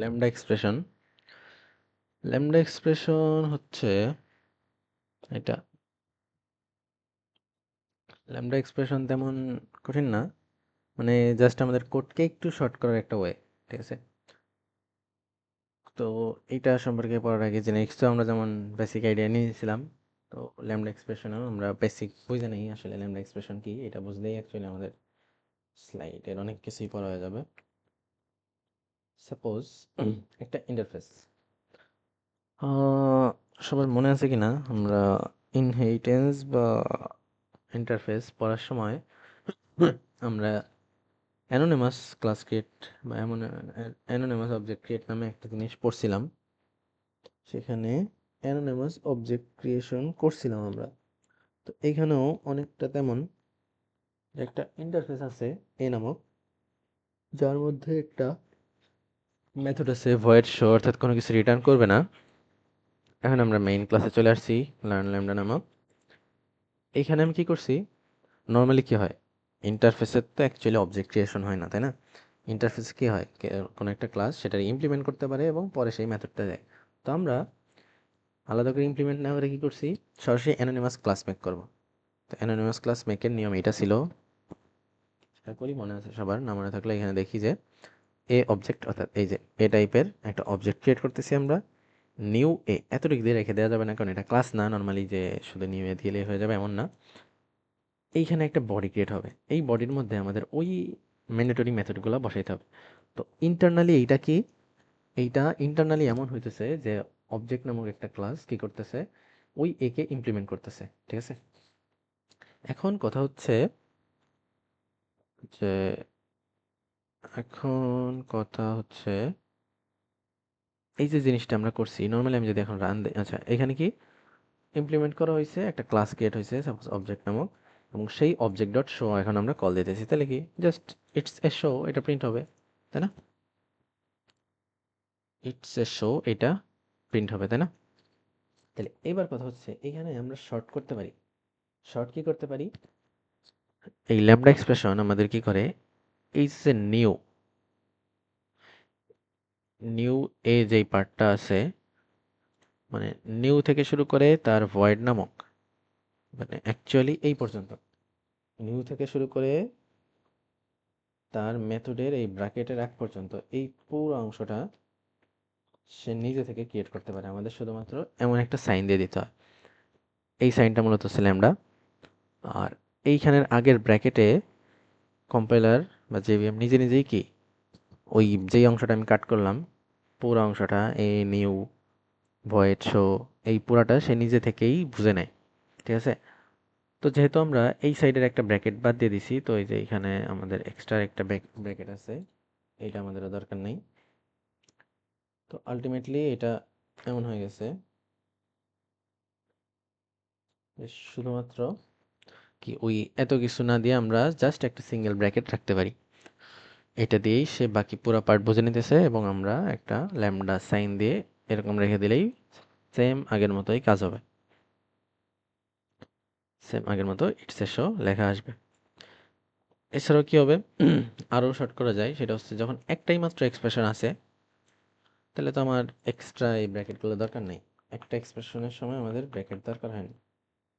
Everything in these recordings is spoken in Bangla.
ল্যামডা এক্সপ্রেশন হচ্ছে এটা ল্যামডা এক্সপ্রেশন তেমন কঠিন না, মানে জাস্ট আমাদের কোডকে একটু শর্ট করার একটা ওয়ে। ঠিক আছে, তো এইটা সম্পর্কে পড়ার আগে যে নেক্সট আমরা যেমন বেসিক আইডিয়া নিয়েছিলাম, তো ল্যামডা এক্সপ্রেশনও আমরা বেসিক বুঝে নেই আসলে ল্যামডা এক্সপ্রেশন কি। এটা বুঝলেই অ্যাকচুয়ালি আমাদের স্লাইডের অনেক কিছুই পড়া হয়ে যাবে। সাপোজ একটা ইন্টারফেস, সবার মনে আছে কিনা আমরা ইনহেরিটেন্স বা ইন্টারফেস পড়ার সময় আমরা অ্যানোনিমাস ক্লাস ক্রিয়েট বা অ্যানোনিমাস অবজেক্ট ক্রিয়েট নামে একটা জিনিস পড়ছিলাম। সেখানে অ্যানোনিমাস অবজেক্ট ক্রিয়েশন করছিলাম আমরা। তো এখানেও অনেকটা তেমন, যে একটা ইন্টারফেস আছে এ নামক, যার মধ্যে একটা মেথড আছে ভয়েড শো, অর্থাৎ কোনো কিছু রিটার্ন করবে না। এখন আমরা মেইন ক্লাসে চলে আসছি, লার্ন ল্যামডা নামক। এইখানে আমি কি করছি, নর্মালি কি হয়, ইন্টারফেসের তো অ্যাকচুয়ালি অবজেক্ট ক্রিয়েশন হয় না, তাই না? ইন্টারফেস কি হয়, কোনো একটা ক্লাস সেটা ইমপ্লিমেন্ট করতে পারে এবং পরে সেই মেথডটা দেয়। তো আমরা আলাদা করে ইমপ্লিমেন্ট না করে কি করছি, সরাসরি অ্যানোনিমাস ক্লাস মেক করব। তো অ্যানোনিমাস ক্লাস মেকের নিয়ম এটা ছিল, আশা করি মনে আছে সবার। না মনে থাকলে এখানে দেখি যে এ অবজেক্ট, অর্থাৎ এই যে এ টাইপের একটা অবজেক্ট ক্রিয়েট করতেছি আমরা। নিউ এ এতটুকু দিয়ে রেখে দেওয়া যাবে না, কারণ এটা ক্লাস না। নর্মালি যে শুধু নিউ এ দিলেই হয়ে যাবে এমন না। এইখানে একটা বডি ক্রিয়েট হবে, এই বডির মধ্যে আমাদের ওই ম্যান্ডেটরি মেথডগুলো বসাইতে হবে। তো ইন্টারনালি এইটা কি, এইটা ইন্টারনালি এমন হইতেছে যে অবজেক্ট নামক একটা ক্লাস কি করতেছে, ওই একে ইমপ্লিমেন্ট করতেছে। ঠিক আছে, এখন কথা হচ্ছে যে এখন কথা হচ্ছে এই যে জিনিসটা আমরা করছি, নর্মালি আমি যদি এখন রান দিই, আচ্ছা এখানে কি ইমপ্লিমেন্ট করা হয়েছে, একটা ক্লাস ক্রিয়েট হয়েছে সাপোজ অবজেক্ট নামক, এবং সেই অবজেক্ট ডট শো এখন আমরা কল দিতেছি। তাহলে কি জাস্ট ইটস এ শো, এটা প্রিন্ট হবে, তাই না? ইটস এ শো, এটা প্রিন্ট হবে, তাই না? তাহলে এবার কথা হচ্ছে এখানে আমরা শর্ট করতে পারি। শর্ট কি করতে পারি, এই ল্যামডা এক্সপ্রেশন আমাদের কি করে, এই যে নিউ নিউ এ যেই পার্টটা আছে, মানে নিউ থেকে শুরু করে তার ভয়েড নামক, মানে অ্যাকচুয়ালি এই পর্যন্ত, নিউ থেকে শুরু করে তার মেথডের এই ব্র্যাকেটের আগ পর্যন্ত, এই পুরো অংশটা সে নিজে থেকে ক্রিয়েট করতে পারে। আমাদের শুধুমাত্র এমন একটা সাইন দিয়ে দিতে হয়, এই সাইনটা মূলত হচ্ছে ল্যামডা। আর এইখানের আগের ব্র্যাকেটে কম্পাইলার বা জেভিএম নিজে নিজেই কি, ওই যেই অংশটা আমি কাট করলাম, পুরো অংশটা এ নিউ ভয়েড শো, এই পুরাটা সে নিজে থেকেই বুঝে নেয়। ঠিক আছে, তো যেহেতু আমরা এই সাইডের একটা ব্র্যাকেট বাদ দিয়ে দিছি, তো এই যে এখানে আমাদের এক্সট্রা একটা ব্র্যাকেট আছে, এইটা আমাদের দরকার নেই। তো আলটিমেটলি এটা এমন হয়ে গেছে যে শুধুমাত্র কি ওই এত কিছু না দিয়ে আমরা জাস্ট একটা সিঙ্গেল ব্র্যাকেট রাখতে পারি। এটা দিয়েই সে বাকি পুরো পার্ট বুঝে নিতেছে, এবং আমরা একটা ল্যামডা সাইন দিয়ে এরকম রেখে দিলেই সেম আগের মতোই কাজ হবে। সেম আগের মতো ইটস এ শো লেখা আসবে। এছাড়াও কি হবে, আরও শর্ট করা যায়, সেটা হচ্ছে যখন একটাই মাত্র এক্সপ্রেশন আছে, তাহলে তো আমার এক্সট্রা এই ব্র্যাকেটগুলো দরকার নেই। একটা এক্সপ্রেশনের সময় আমাদের ব্র্যাকেট দরকার হয় না।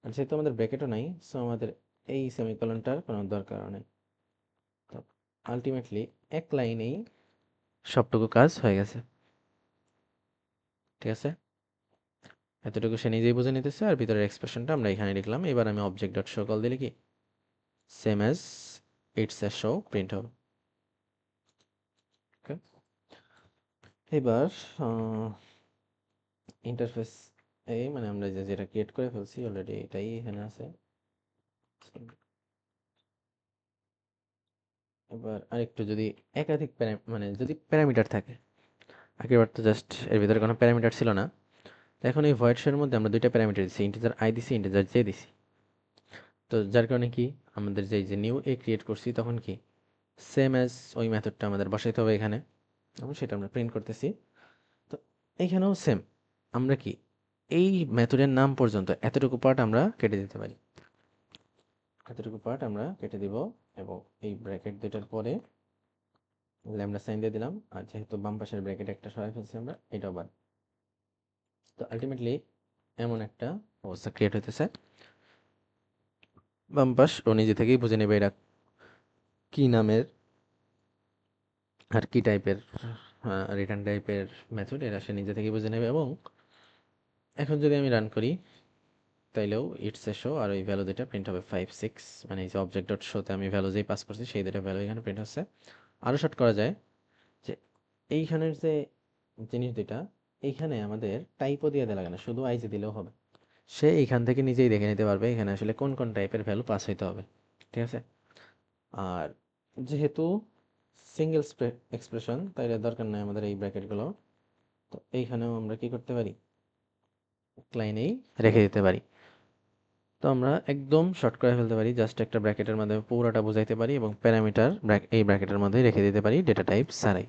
আর যেহেতু আমাদের ব্র্যাকেটও নাই, সো আমাদের এই সেমিকোলনটার কোনো দরকারও নেই। তো আলটিমেটলি এক লাইনেই সবটুকু কাজ হয়ে গেছে। ঠিক আছে, এতটুকু সে নিজেই বুঝে নিতেছে, আর ভিতরের এক্সপ্রেশনটা আমরা এখানে লিখলাম। এবার আমি অবজেক্ট ডট শো কল দিলে কি same as it's a show print হবে। ওকে, এবার ইন্টারফেস এই মানে আমরা যেটা ক্রিয়েট করে ফেলছি অলরেডি, এটাই এখানে আছে। এবার আরেকটু যদি একাধিক মানে যদি প্যারামিটার থাকে, আগেরবার তো জাস্ট এর ভিতরে কোনো প্যারামিটার ছিল না। তো এখন এই ভয়েড শোর মধ্যে আমরা দুইটা প্যারামিটার দিচ্ছি, ইন্টিজার আই দিছি, ইন্টিজার জে দিছি। তো যার কারণে কি আমাদের যে নিউ এ ক্রিয়েট করছি তখন কি সেম অ্যাজ ওই মেথডটা আমাদের বসাইতে হবে এখানে, এবং সেটা আমরা প্রিন্ট করতেছি। তো এইখানেও সেম, আমরা কি এই মেথডের নাম পর্যন্ত এতটুকু পার্ট আমরা কেটে দিতে পারি। এতটুকু পার্ট আমরা কেটে দিব, এবং এই ব্র্যাকেট দুটার পরে ল্যামডা সাইন দিয়ে দিলাম, আর যেহেতু বাম পাশের ব্র্যাকেট একটা সরাই ফেলছি আমরা, এটাও বাদ। তো আলটিমেটলি এমন একটা অবস্থা ক্রিয়েট হইতেছে, বাম পাশ ও নিজে থেকেই বুঝে নেবে এটা কি নামের আর কি টাইপের রিটার্ন টাইপের মেথড, এরা সে নিজে থেকেই বুঝে নেবে। এবং এখন যদি আমি রান করি, তাইলেও ইটস এ শো, আর ওই ভ্যালু দুটা প্রিন্ট হবে 5 6, মানে এই যে অবজেক্ট ডট শোতে আমি ভ্যালু যেই পাস করছি সেই দুটা ভ্যালু এখানে প্রিন্ট হচ্ছে। আরও শর্ট করা যায় যে এইখানের যে জিনিস দুটা, এইখানে আমাদের টাইপও দিয়ে দেওয়া লাগে না, শুধু আইজি দিলেও হবে। সে এইখান থেকে নিজেই দেখে নিতে পারবে এখানে আসলে কোন কোন টাইপের ভ্যালু পাস হইতে হবে, ঠিক আছে। আর যেহেতু সিঙ্গেল এক্সপ্রেশন, তাইলে দরকার নাই আমাদের এই ব্র্যাকেটগুলো। তো এইখানেও আমরা কি করতে পারি, লাইনেই রেখে দিতে পারি। তো আমরা একদম শর্ট করে ফেলতে পারি, জাস্ট একটা ব্র্যাকেটের মাধ্যমে পুরোটা বুঝাইতে পারি এবং প্যারামিটার এই ব্র্যাকেটের মধ্যে রেখে দিতে পারি ডেটা টাইপ ছাড়াই।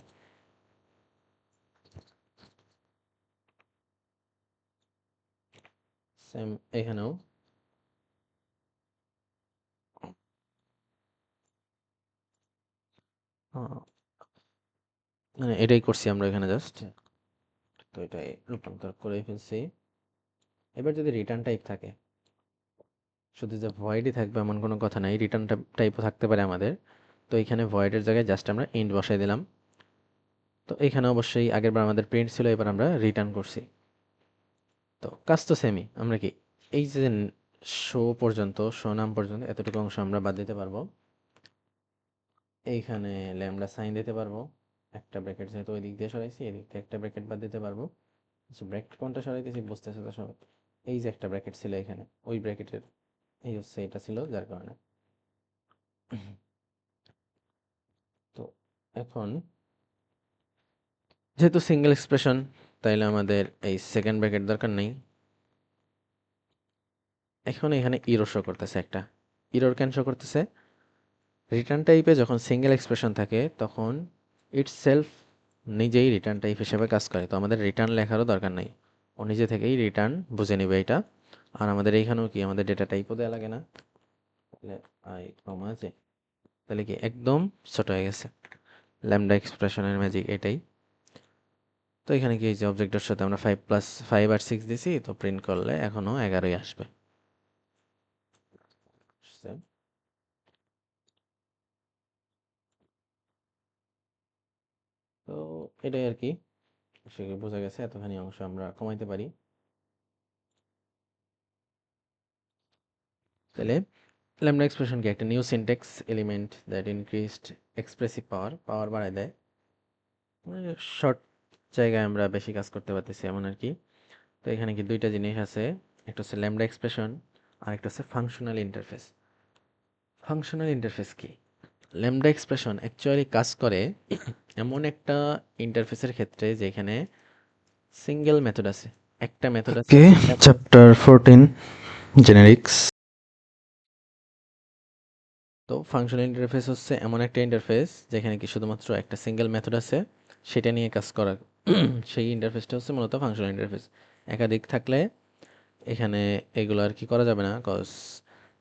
সেম এখানেও মানে এটাই করছি আমরা এখানে জাস্ট। তো এটাই রূপান্তর করে ফেলছি। এবার যদি রিটার্ন টাইপ থাকে, শুধু যে ভয়েডই থাকবে এমন কোনো কথা নাই, রিটার্ন টাইপও থাকতে পারে আমাদের। তো এখানে ভয়েডের জায়গায় জাস্ট আমরা ইন্ট বসাই দিলাম। তো এখানে অবশ্যই আগের বার আমাদের প্রিন্ট ছিল, এবার আমরা রিটার্ন করছি। তো কাজ তো সেমই, আমরা কি এই যে শো নাম পর্যন্ত এতটুকু অংশ আমরা বাদ দিতে পারবো। এইখানে ল্যামডা সাইন দিতে পারবো, একটা ব্র্যাকেট যেহেতু ওই দিক দিয়ে সরাইছি, এদিক থেকে একটা ব্র্যাকেট বাদ দিতে পারবো। ব্র্যাকেট কোনটা সরাইতেছি বুঝতেছে তো সবাই। এই যে একটা ব্র্যাকেট ছিল এখানে, ওই ব্র্যাকেটের এই হচ্ছে এটা ছিল, যার কারণে। তো এখন যেহেতু সিঙ্গেল এক্সপ্রেশন, তাইলে আমাদের এই সেকেন্ড ব্র্যাকেট দরকার নেই। এখন এখানে ইরর শো করতেছে একটা। ইরর কেন শো করতেছে? রিটার্ন টাইপে যখন সিঙ্গেল এক্সপ্রেশন থাকে তখন ইটস সেলফ নিজেই রিটার্ন টাইপ হিসেবে কাজ করে, তো আমাদের রিটার্ন লেখারও দরকার নাই, ও নিজে থেকেই রিটার্ন বুঝে নেবে এটা। আর আমাদের এইখানেও কি আমাদের ডেটা টাইপও দেওয়া লাগে না, তাহলে আই কমা জে, তাহলে কি একদম ছোট হয়ে গেছে। ল্যামডা এক্সপ্রেশনের ম্যাজিক এটাই। তো এখানে কি এই যে অবজেক্টের সাথে আমরা 5 আর 6 দিছি, তো প্রিন্ট করলে এখনো 11ই আসবে। তো এটাই আর কি, সেগুলো বোঝা গেছে, এতখানি অংশ আমরা কমাইতে পারি। তাহলে ল্যামডা এক্সপ্রেশন কি একটা new syntax element that increased expressive power বাড়ায় দেয়, শর্ট জায়গায় আমরা বেশি কাজ করতে পারতেছি এমন আর কি। তো এখানে কি দুইটা জিনিস আছে, একটা হচ্ছে ল্যামডা এক্সপ্রেশন আর একটা হচ্ছে ফাংশনাল ইন্টারফেস। ফাংশনাল ইন্টারফেস কি? ল্যামডা এক্সপ্রেশন অ্যাকচুয়ালি কাজ করে এমন একটা ইন্টারফেসের ক্ষেত্রে যেখানে সিঙ্গেল মেথড আছে, একটা মেথড আছে। Okay, chapter 14 generics. তো ফাংশনাল ইন্টারফেস হচ্ছে এমন একটা ইন্টারফেস যেখানে কি শুধুমাত্র একটা সিঙ্গেল মেথড আছে, সেটা নিয়ে কাজ করা। সেই ইন্টারফেসটা হচ্ছে মূলত ফাংশনাল ইন্টারফেস। একাধিক থাকলে এখানে এগুলো আর কি করা যাবে না, কজ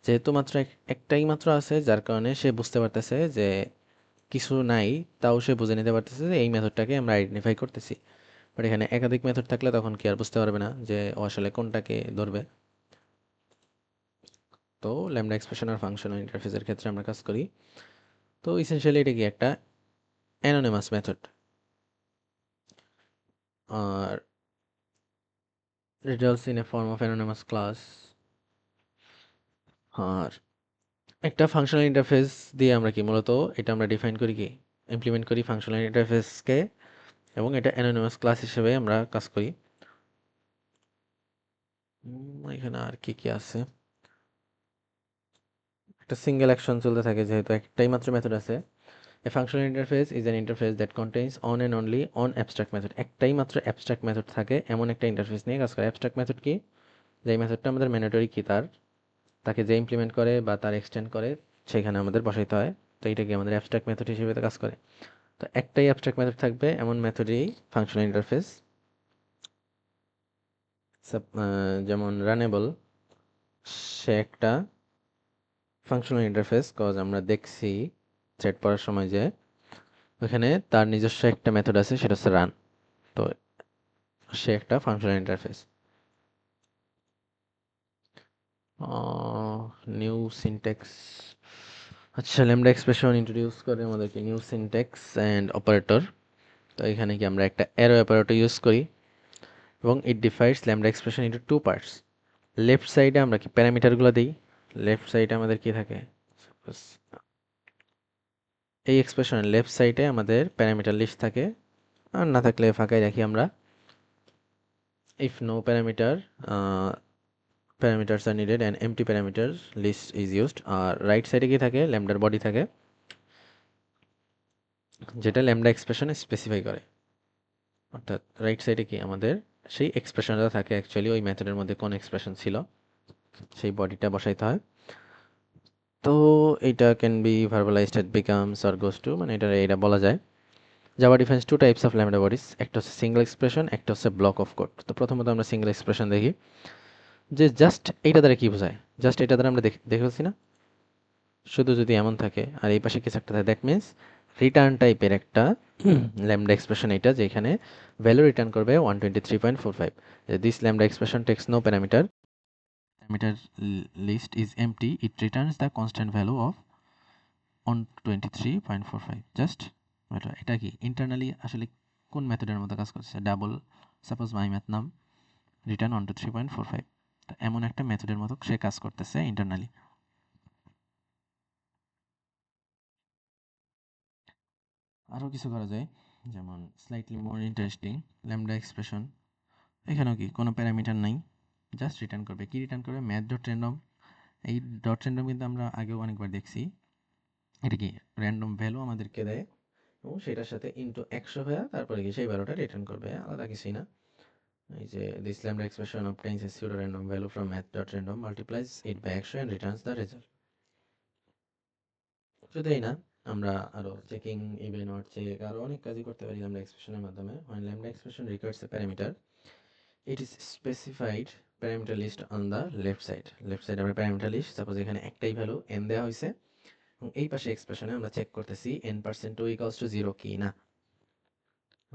যেহেতু মাত্র একটাই মাত্র আছে, যার কারণে সে বুঝতে পারতেছে যে কিছু নাই, তাও সে বুঝে নিতে পারতেছে যে এই মেথডটাকে আমরা আইডেন্টিফাই করতেছি। বাট এখানে একাধিক মেথড থাকলে তখন কি আর বুঝতে পারবে না যে ও আসলে কোনটাকে ধরবে। তো ল্যামডা এক্সপ্রেশন আর ফাংশনাল ইন্টারফেসের ক্ষেত্রে আমরা কাজ করি। তো ইসেনশিয়ালি এটা কি একটা অ্যানোনিমাস মেথড, আর results in a form of anonymous class। আর একটা ফাংশনাল ইন্টারফেস দিয়ে আমরা কি মূলত এটা আমরা ডিফাইন করি, কি ইমপ্লিমেন্ট করি ফাংশনাল ইন্টারফেসকে, এবং এটা অ্যানোনিমাস ক্লাস হিসেবে আমরা কাজ করি। এখানে আর কি কি আছে, একটা সিঙ্গেল অ্যাকশন চলতে থাকে যেহেতু একটাই মাত্র মেথড আছে। A functional interface is an interface that contains on and only on abstract method। একটাই মাত্র অ্যাবস্ট্রাক্ট মেথড থাকে এমন একটা ইন্টারফেস নিয়ে কাজ করে। অ্যাবস্ট্রাক্ট মেথড কি? যেই মেথডটা আমাদের ম্যান্ডেটরি কি তাকে যে ইমপ্লিমেন্ট করে বা তার এক্সটেন্ড করে সেখানে আমাদের বসাইতে হয়। তো এইটা কি আমাদের অ্যাবস্ট্রাক্ট মেথড হিসেবে কাজ করে। তো একটাই অ্যাবস্ট্রাক্ট মেথড থাকবে এমন মেথডই ফাংশনাল ইন্টারফেস। যেমন রানেবল, সে একটা ফাংশনাল ইন্টারফেস, কজ আমরা দেখছি থ্রেড পড়ার সময় যে ওখানে তার নিজস্ব একটা মেথড আছে, সেটা হচ্ছে রান। তো সে একটা ফাংশনাল ইন্টারফেস। New syntax. আচ্ছা, ল্যামডা এক্সপ্রেশন ইন্ট্রোডিউস করে আমাদেরকে নিউ সিনট্যাক্স অ্যান্ড অপারেটর। তো এখানে কি আমরা একটা অ্যারো অপারেটর ইউজ করি এবং it defines lambda expression into two parts. Left সাইডে আমরা কি প্যারামিটারগুলো দিই। লেফট সাইডে আমাদের কি থাকে, Suppose এই এক্সপ্রেশনের লেফট সাইডে আমাদের প্যারামিটার লিস্ট থাকে, আর না থাকলে ফাঁকাই রাখি আমরা। If no parameter parameters are needed and empty parameters list is used। আর রাইট সাইডে কি থাকে, ল্যামডার বডি থাকে, যেটা ল্যামডা এক্সপ্রেশনে স্পেসিফাই করে। অর্থাৎ রাইট সাইডে কি আমাদের সেই এক্সপ্রেশনটা থাকে, অ্যাকচুয়ালি ওই মেথডের মধ্যে কোন এক্সপ্রেশন ছিল সেই বডিটা বসাইতে হয়। তো এইটা can be verbalized at becomes or goes to, মানে এটা বলা যায়। Java defines two types of lambda bodies, একটা হচ্ছে সিঙ্গেল এক্সপ্রেশন, একটা হচ্ছে ব্লক অফ কোড। তো প্রথমত আমরা সিঙ্গেল এক্সপ্রেশন দেখি, যে জাস্ট এইটা দ্বারা কি বোঝায়। জাস্ট এটা দ্বারা আমরা দেখে ফেলছি না, শুধু যদি এমন থাকে আর এই পাশে কিছু একটা থাকে, দ্যাট মিনস রিটার্ন টাইপের একটা ল্যামডা এক্সপ্রেশন, এটা যেখানে ভ্যালু রিটার্ন করবে 123.45। This lambda expression takes no parameter, parameter list is empty, it returns the constant value of 123.45। Just এটা কি ইন্টারনালি আসলে কোন মেথডের মতো কাজ করছে, ডাবল সাপোজ মাই ম্যাথ নাম রিটার্ন 123.45। তো এমন একটা মেথডের মতো সে কাজ করতেছে ইন্টারনালি। আরও কিছু করা যায়, যেমন slightly more interesting lambda expression. এখানেও কি কোনো প্যারামিটার নাই, জাস্ট রিটার্ন করবে। কি রিটার্ন করবে, ম্যাথ ডট র্যান্ডম। এই ডট র্যান্ডম কিন্তু আমরা আগেও অনেকবার দেখছি। এটা কি র্যান্ডম ভ্যালু আমাদেরকে দেয় এবং সেটার সাথে ইনটু 100 হয়ে তারপরে কি সেই ভ্যালুটা রিটার্ন করবে, আলাদা কিছুই না। এই যে this lambda expression obtains a pseudo random value from math dot random, multiplies it by 100 and returns the result। শুধু এই না, আমরা আরো চেকিং, ইভেন অর চেক, আরো অনেক কাজই করতে পারি ল্যামডা এক্সপ্রেশনের মাধ্যমে। when lambda expression requires a parameter, it is specified parameter list on the left side। Left সাইডে আমরা প্যারামিটার লিস্ট, সাপোজ এখানে একটাই ভ্যালু n দেওয়া হয়েছে এবং এই পাশে এক্সপ্রেশনে আমরা চেক করতেছি n% 2 equals to 0 কি না।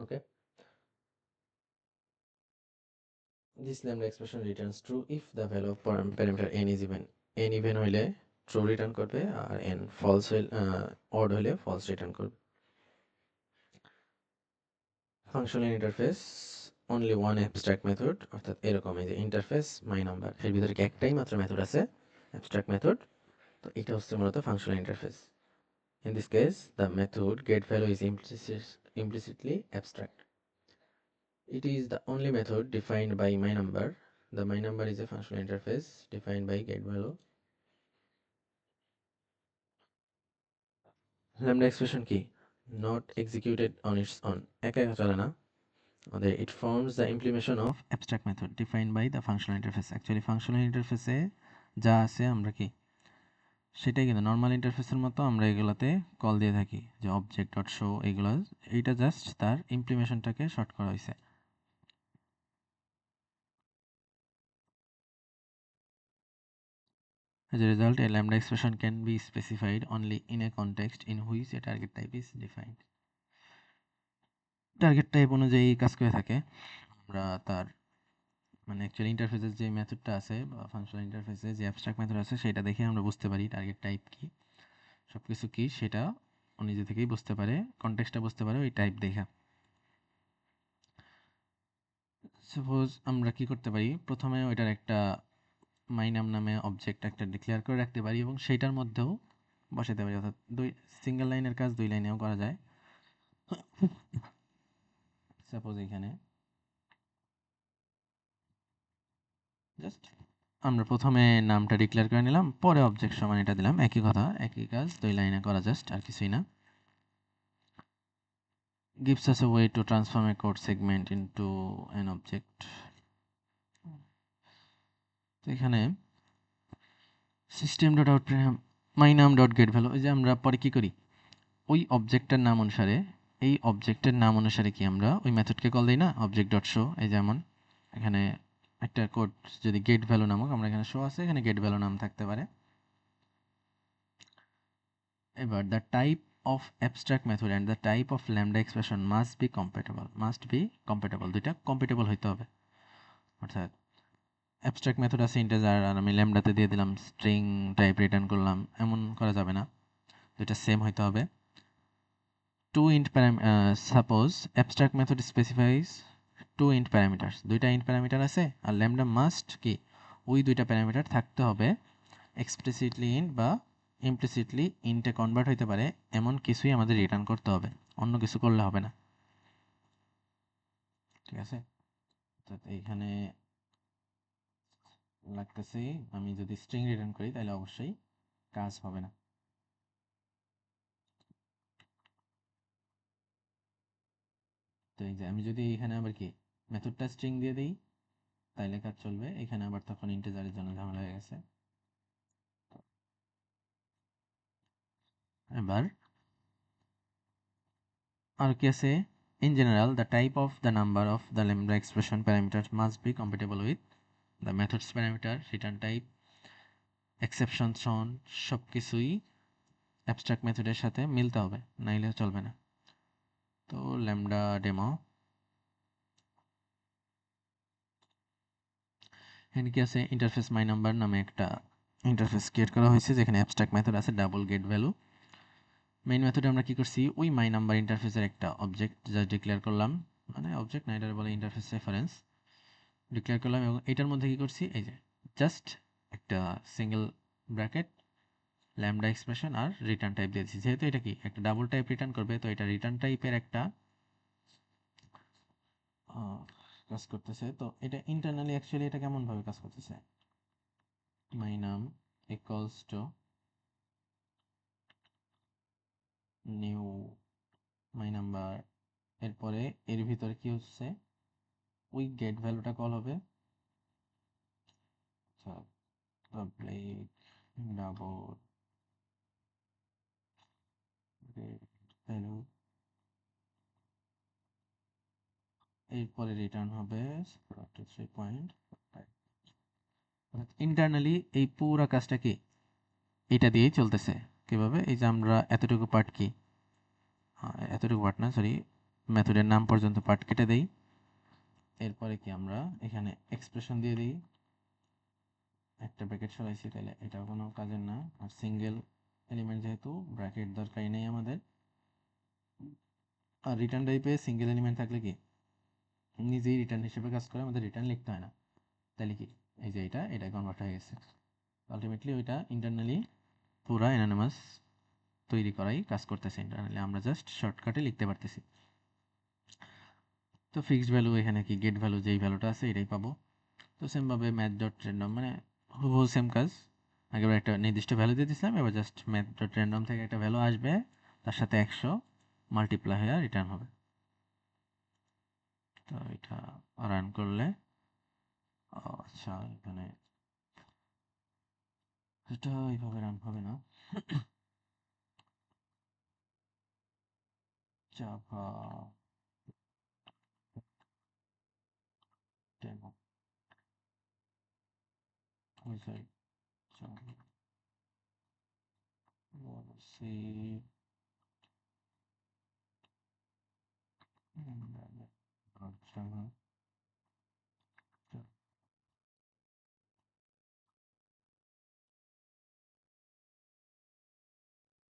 ওকে, this lambda expression returns true if the value of parameter n is even। n even হইলে ট্রু রিটার্ন করবে, আর n ফলস হইলে অড হইলে ফলস রিটার্ন করবে। Functional interface only one abstract method, অর্থাৎ এরকম এই যে ইন্টারফেস মাই নাম্বার, এর ভিতরে কি একটাই মাত্র মেথড আছে, অ্যাবস্ট্রাক্ট মেথড। তো এটা হচ্ছে মূলত functional interface. In this case, the method getValue is implicitly abstract. It is the only method defined by myNumber. The myNumber is a functional interface defined by getValue. Lambda expression key not executed on its own, একা একা চলে না। It forms the implementation of abstract method defined by the functional interface। Actually functional interface এ যা আছে আমরা কি সেটাই কিন্তু নর্মাল ইন্টারফেসের মতো আমরা এগুলোতে কল দিয়ে থাকি, যে অবজেক্ট ডট শো এগুলো। এইটা জাস্ট তার ইমপ্লিমেশনটাকে শর্ট করা হয়েছে। As a result, a lambda expression can be specified only in a context in which a target type is defined। Target type অনুযায়ী কাজ করে থাকে। আমরা তার মানে অ্যাকচুয়ালি ইন্টারফেসের যে মেথডটা আছে বা ফাংশনাল ইন্টারফেসে যে অ্যাবস্ট্রাক্ট মেথড আছে সেটা দেখে আমরা বুঝতে পারি টার্গেট টাইপ কি, সব কিছু কী সেটা ও নিজে থেকেই বুঝতে পারে, কনটেক্সটটা বুঝতে পারে ওই টাইপ দেখা। সাপোজ আমরা কি করতে পারি, প্রথমে ওইটার একটা মাইনাম নামে অবজেক্ট একটা ডিক্লেয়ার করে রাখতে পারি এবং সেইটার মধ্যেও বসাতে পারি। অর্থাৎ দুই সিঙ্গেল লাইনের কাজ দুই লাইনেও করা যায়। সাপোজ এখানে জাস্ট আমরা প্রথমে নামটা ডিক্লেয়ার করে নিলাম, পরে অবজেক্ট সমান এটা দিলাম, একই কথা একই কাজ দুই লাইনে করা, জাস্ট আর কিছুই না। gives us a way to transform a code segment into an object। তো এখানে সিস্টেম ডট আউট মাই নাম ডট গেট ভ্যালু, এই যে আমরা পরে কি করি, ওই অবজেক্টের নাম অনুসারে এই অবজেক্টের নাম অনুসারে কি আমরা ওই মেথডকে কল দিই না, অবজেক্ট ডট শো। এই যেমন এখানে একটা কোড যদি গেট ভ্যালু নামক, আমরা এখানে শো আছে, এখানে গেট ভ্যালু নাম থাকতে পারে। এবার the type of abstract method and the type of lambda expression must be compatible দুইটা compatible হইতে হবে অর্থাৎ অ্যাবস্ট্রাক্ট মেথড আছে ইন্টিজার আর আমি ল্যামডাতে দিয়ে দিলাম স্ট্রিং টাইপ রিটার্ন করলাম এমন করা যাবে না দুইটা সেম হইতে হবে two int suppose abstract method specifies two int parameters দুইটা ইন্ট প্যারামিটার আছে আর ল্যামডা মাস্ট কি ওই দুইটা প্যারামিটার থাকতে হবে এক্সপ্লিসিটলি ইন্ট বা ইমপ্লিসিটলি ইন্টে কনভার্ট হইতে পারে এমন কিছুই আমাদের রিটার্ন করতে হবে অন্য কিছু করলে হবে না ঠিক আছে এইখানে লাগতেছে আমি যদি স্ট্রিং রিটার্ন করি তাহলে অবশ্যই কাজ হবে না তো এই যে আমি যদি এখানে আবার কি মেথডটা স্ট্রিং দিয়ে দিই তাইলে কাজ চলবে এখানে আবার তখন ইন্টিজারের জন্য ঝামেলা হয়ে গেছে এবার আর কি আছে in general the type of the number of the lambda expression parameters must be compatible with the methods parameter return type exception thrown সব কিছুই অ্যাবস্ট্রাক্ট মেথডের সাথে মিলতে হবে নাইলে চলবে না তো ল্যামডা ডেমো এখানে কি আছে ইন্টারফেস মাই নাম্বার নামে একটা ইন্টারফেস ক্রিয়েট করা হয়েছে যেখানে অ্যাবস্ট্রাক্ট মেথড আছে ডাবল গেট ভ্যালু মেইন মেথডে আমরা কি করছি ওই মাই নাম্বার ইন্টারফেসের একটা অবজেক্ট জাস্ট ডিক্লেয়ার করলাম মানে অবজেক্ট না এটার বলে ইন্টারফেস রেফারেন্স ডিক্লেয়ার করলাম এবং এটার মধ্যে কি করছি এই যে জাস্ট একটা সিঙ্গেল ব্র্যাকেট ল্যামডা এক্সপ্রেশন আর রিটার্ন টাইপ দিয়ে দিচ্ছি যেহেতু এটা কি একটা ডাবল টাইপ রিটার্ন করবে তো এটা রিটার্ন টাইপের একটা কাজ করতেছে তো এটা ইন্টারনালি অ্যাকচুয়ালি এটা কেমন ভাবে কাজ করতেছে মাই নাম equals to new my number এরপরে এর ভিতরে কি হচ্ছে ওই গেট ভ্যালুটা কল হবে পাবলিক ডাবল গেট ভ্যালু এরপরে রিটার্ন হবে 3.5 ইন্টারনালি এই পুরো কাজটা কি এটা দিয়েই চলতেছে কিভাবে এই যে আমরা এতটুকু পার্ট কি এতটুকু পার্ট না সরি মেথডের নাম পর্যন্ত পার্ট কেটে দেই এরপরে কি আমরা এখানে এক্সপ্রেশন দিয়ে দিই একটা ব্র্যাকেট সরাইছি তাহলে এটাও কোনো কাজের না আর সিঙ্গেল এলিমেন্ট যেহেতু ব্র্যাকেট দরকারই নেই আমাদের আর রিটার্ন টাইপে সিঙ্গেল এলিমেন্ট থাকলে কি নিজেই রিটার্ন হিসেবে কাজ করে আমাদের রিটার্ন লিখতে হয় না তাহলে কি এই যে এটা কনভার্ট হয়ে গেছে আলটিমেটলি ওইটা ইন্টারনালি পুরা অ্যানোনিমাস তৈরি করাই কাজ করতেছে ইন্টারনালি আমরা জাস্ট শর্টকাটে লিখতে পারতেছি তো ফিক্সড ভ্যালু এখানে কি গেট ভ্যালু যেই ভ্যালুটা আছে এটাই পাবো তো সেমভাবে ম্যাথ ডট র্যান্ডম মানে হুবহু সেম কাজ আগেবার একটা নির্দিষ্ট ভ্যালু দিয়ে দিয়েছিলাম এবার জাস্ট ম্যাথ ডট র্যান্ডম থেকে একটা ভ্যালু আসবে তার সাথে 100 মাল্টিপ্লাই হয়ে রিটার্ন হবে তো এটা রান করলে আচ্ছা এখানে এটা এইভাবে রান হবে না জাভা ডেমো সরি সি জাভা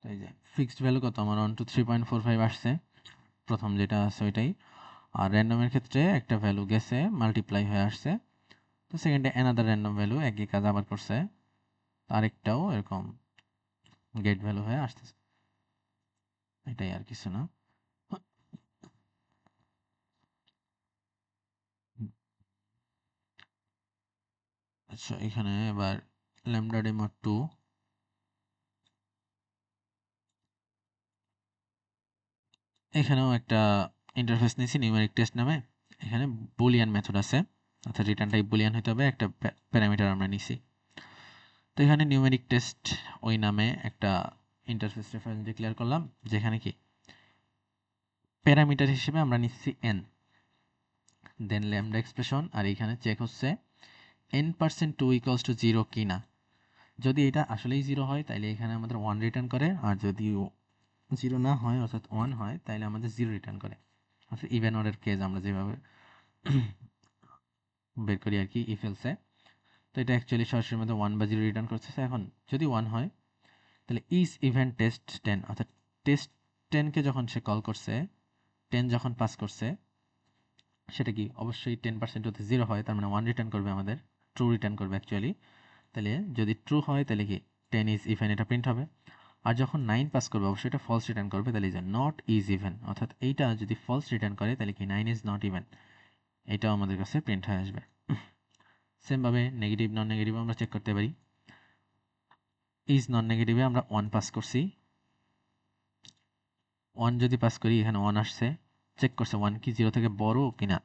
এই যে ফিক্সড ভ্যালু কত আমার 1 2 3.45 আসছে প্রথম যেটা আছে ওইটাই আর র্যান্ডমের ক্ষেত্রে একটা ভ্যালু গেছে মাল্টিপ্লাই হয়ে আসছে তো সেকেন্ডে অ্যানাদার র্যান্ডম ভ্যালু একই কাজ আবার করছে আরেকটাও এরকম গেট ভ্যালু হয়ে আসতেছে এটাই আর কিছু না আচ্ছা এখানে এবার ল্যামডা ডেমো 2 এখানেও একটা ইন্টারফেস নিয়েছি নিউমেরিক টেস্ট নামে এখানে বুলিয়ান মেথড আছে অর্থাৎ রিটার্ন টাইপ বুলিয়ান হতে হবে একটা প্যারামিটার আমরা নিছি তো এখানে নিউমেরিক টেস্ট ওই নামে একটা ইন্টারফেস রেফারেন্স ডিক্লেয়ার করলাম যেখানে কি প্যারামিটার হিসেবে আমরা নিচ্ছি এন দেন ল্যামডা এক্সপ্রেশন আর এখানে চেক হচ্ছে n% 2 ইকুয়ালস টু 0 কি না যদি এটা আসলেই 0 হয় তাহলে এখানে আমাদের 1 রিটার্ন করে আর যদি 0 না হয় অর্থাৎ 1 হয় তাহলে আমাদের 0 রিটার্ন করে। অর্থাৎ ইভেন অরের কেস আমরা যেভাবে বের করি আর কি ইফ এলসে। তো এটা অ্যাকচুয়ালি সরাসরি মধ্যে 1 বা 0 রিটার্ন করতেছে। এখন যদি 1 হয় তাহলে ইজ ইভেন টেস্ট 10 অর্থাৎ টেস্ট 10কে যখন সে কল করছে, 10 যখন পাস করছে, সেটা কি অবশ্যই 10% হতে 0 হয়, তার মানে 1 রিটার্ন করবে, আমাদের ট্রু রিটার্ন করবে অ্যাকচুয়ালি। তাহলে যদি ট্রু হয় তাহলে কি 10 ইজ ইভেন এটা প্রিন্ট হবে। আর যখন 9 পাস করবে অবশ্যই এটা ফলস রিটার্ন করবে, তাহলে যে নট ইজ ইভেন অর্থাৎ এইটা যদি ফলস রিটার্ন করে তাহলে কি 9 ইজ নট ইভেন, এটাও আমাদের কাছে প্রিন্ট হয়ে আসবে। সেমভাবে নেগেটিভ নন নেগেটিভ আমরা চেক করতে পারি। ইজ নন নেগেটিভে আমরা 1 পাস করছি, 1 যদি পাস করি এখানে 1 আসছে, চেক করছে 1 কি 0 থেকে বড় কিনা।